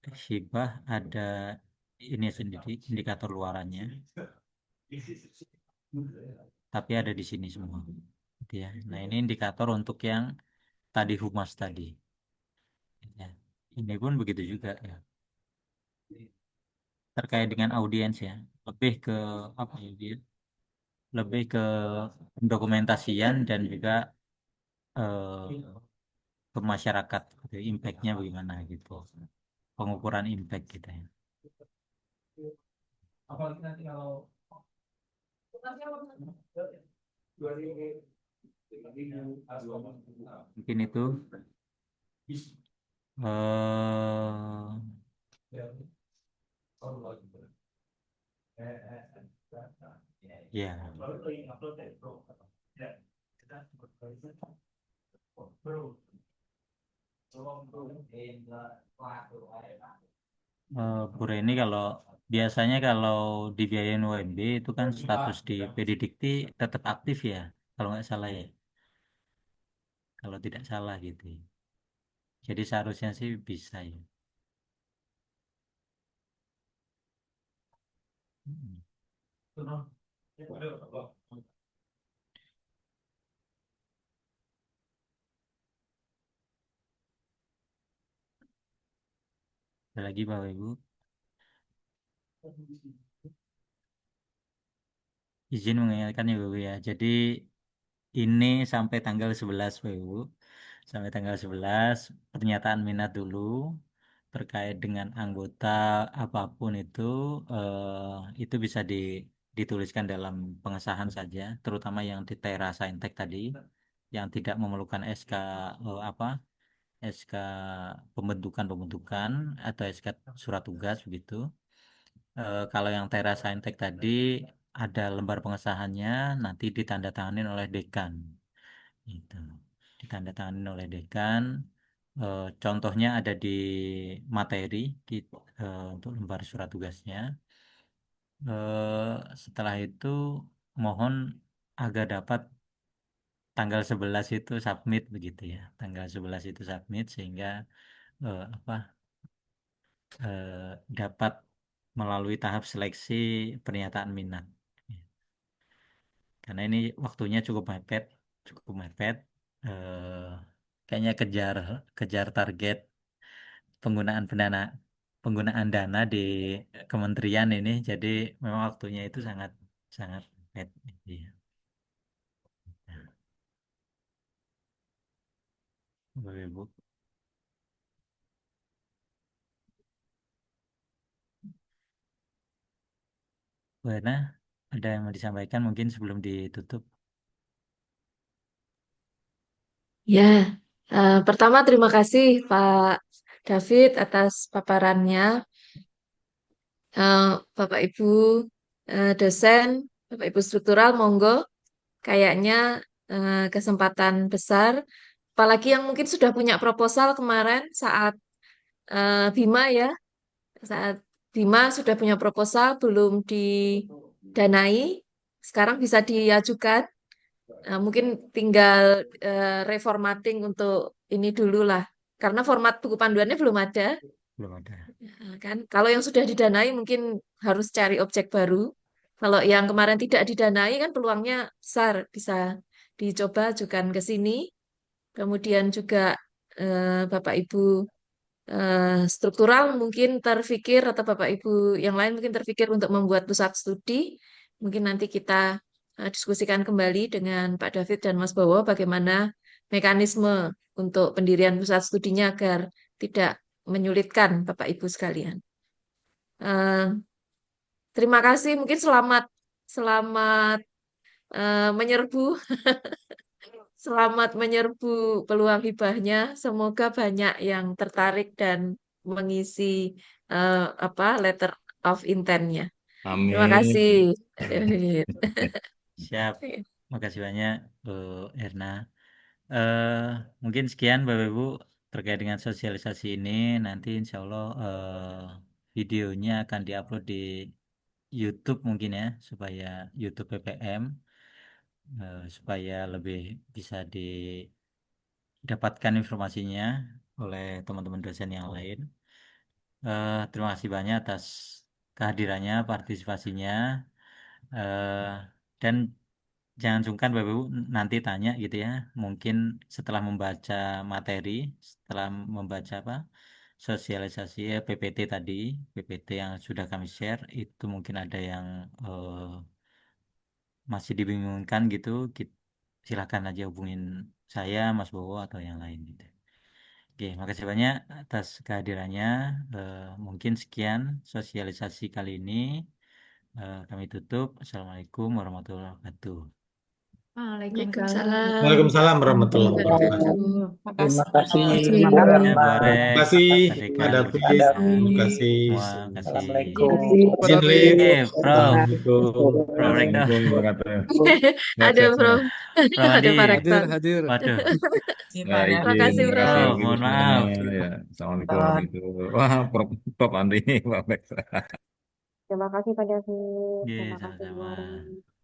[SPEAKER 1] hibah ada ini sendiri indikator luarannya, tapi ada di sini semua. Gitu ya. Nah, ini indikator untuk yang tadi humas tadi. Ya. Ini pun begitu juga ya. Terkait dengan audiens ya, lebih ke apa ya dia? Lebih ke dokumentasian dan juga eh, ke masyarakat, gitu. Impact-nya bagaimana gitu. Pengukuran impact gitu ya.
[SPEAKER 11] Apalagi nanti kalau
[SPEAKER 1] Mungkin itu ya. Bu Reni, kalau biasanya kalau dibiayain UMB itu kan status di PD Dikti tetap aktif ya, kalau nggak salah ya, kalau tidak salah gitu ya. Jadi seharusnya sih bisa ya. Mm. Ada lagi Bapak Ibu, izin mengingatkan ya Bapak ya. Jadi ini sampai tanggal 11 Bapak Ibu. Sampai tanggal 11 pernyataan minat dulu terkait dengan anggota apapun itu bisa dituliskan dalam pengesahan saja, terutama yang di Tera Saintek tadi yang tidak memerlukan SK pembentukan atau SK surat tugas begitu. Kalau yang Tera Saintek tadi ada lembar pengesahannya, nanti ditandatangani oleh dekan. Itu ditandatangani oleh dekan. Contohnya ada di materi untuk lembar surat tugasnya. Setelah itu mohon agar dapat tanggal 11 itu submit begitu ya. Tanggal 11 itu submit sehingga eh, apa dapat melalui tahap seleksi pernyataan minat. Karena ini waktunya cukup mepet. Eh, Kayaknya kejar kejar target penggunaan penggunaan dana di kementerian ini, jadi memang waktunya itu sangat sangat mepet. Iya. Nah, Bapak Ibu, Bu Hana, ada yang mau disampaikan mungkin sebelum ditutup?
[SPEAKER 3] Ya, pertama terima kasih Pak David atas paparannya. Eh, Bapak Ibu dosen, Bapak Ibu struktural, monggo. Kayaknya kesempatan besar, apalagi yang mungkin sudah punya proposal kemarin saat Bima ya, saat Bima sudah punya proposal belum didanai, sekarang bisa diajukan. Mungkin tinggal reformatting untuk ini dulu lah, karena format buku panduannya belum ada.
[SPEAKER 1] belum ada.
[SPEAKER 3] Kan kalau yang sudah didanai mungkin harus cari objek baru. Kalau yang kemarin tidak didanai kan peluangnya besar bisa dicoba ajukan ke sini. Kemudian juga Bapak Ibu struktural mungkin terfikir atau Bapak Ibu yang lain mungkin terfikir untuk membuat pusat studi. Mungkin nanti kita diskusikan kembali dengan Pak David dan Mas Bowo bagaimana mekanisme untuk pendirian pusat studinya agar tidak menyulitkan Bapak Ibu sekalian. Eh, Terima kasih, mungkin selamat selamat menyerbu selamat menyerbu peluang hibahnya. Semoga banyak yang tertarik dan mengisi letter of intent-nya. Terima
[SPEAKER 5] Amin.
[SPEAKER 3] kasih, David.
[SPEAKER 1] Siap. Makasih banyak, Bu Erna. Eh, Mungkin sekian Bapak Ibu terkait dengan sosialisasi ini. Nanti insya Allah videonya akan diupload di YouTube mungkin ya, supaya YouTube PPM, supaya lebih bisa didapatkan informasinya oleh teman-teman dosen yang lain. Terima kasih banyak atas kehadirannya, partisipasinya, eh, dan jangan sungkan Bapak Ibu nanti tanya gitu ya. Mungkin setelah membaca materi, setelah membaca apa sosialisasi PPT tadi, PPT yang sudah kami share, itu mungkin ada yang masih dibingungkan gitu, silakan aja hubungin saya, Mas Bowo atau yang lain gitu. Oke, makasih banyak atas kehadirannya. Mungkin sekian sosialisasi kali ini. Kami tutup. Assalamualaikum warahmatullahi wabarakatuh.
[SPEAKER 3] Waalaikumsalam
[SPEAKER 10] Waalaikumsalam warahmatullahi wabarakatuh.
[SPEAKER 3] wabarakatuh.
[SPEAKER 12] Terima kasih
[SPEAKER 3] Terima
[SPEAKER 12] Mbak
[SPEAKER 3] kasih.
[SPEAKER 1] Ya, Bu
[SPEAKER 12] Erma.
[SPEAKER 10] Terima
[SPEAKER 1] Arek,
[SPEAKER 10] kasih
[SPEAKER 1] Pak
[SPEAKER 10] Pak
[SPEAKER 1] Dekan, Bu
[SPEAKER 10] David.
[SPEAKER 12] Ada
[SPEAKER 1] Deka,
[SPEAKER 10] Terima kasih.
[SPEAKER 1] semua kasih.
[SPEAKER 12] Assalamualaikum.
[SPEAKER 10] Izin live.
[SPEAKER 1] Prof,
[SPEAKER 10] Assalamualaikum.
[SPEAKER 1] Prof Rektor.
[SPEAKER 5] Assalamualaikum warahmatullahi wabarakatuh.
[SPEAKER 3] Ada
[SPEAKER 5] Sehat-sehat
[SPEAKER 3] Prof.
[SPEAKER 5] semua.
[SPEAKER 1] Prof
[SPEAKER 3] Ada
[SPEAKER 1] Andi.
[SPEAKER 3] Pak
[SPEAKER 13] Hadir,
[SPEAKER 3] Rektor.
[SPEAKER 13] hadir.
[SPEAKER 1] Waduh,
[SPEAKER 5] Ya,
[SPEAKER 3] Terima
[SPEAKER 5] izin,
[SPEAKER 3] kasih,
[SPEAKER 5] terima kasih
[SPEAKER 3] Prof.
[SPEAKER 1] Prof,
[SPEAKER 5] Bapak Ibu
[SPEAKER 1] mohon
[SPEAKER 5] semuanya.
[SPEAKER 1] maaf.
[SPEAKER 5] Ya, Assalamualaikum warahmatullahi wabarakatuh. Wah, Prof Andri, Pak Bex.
[SPEAKER 14] Terima kasih Pak David.
[SPEAKER 1] Ye,
[SPEAKER 14] Terima kasih Bu
[SPEAKER 1] sama-sama.
[SPEAKER 14] Ari.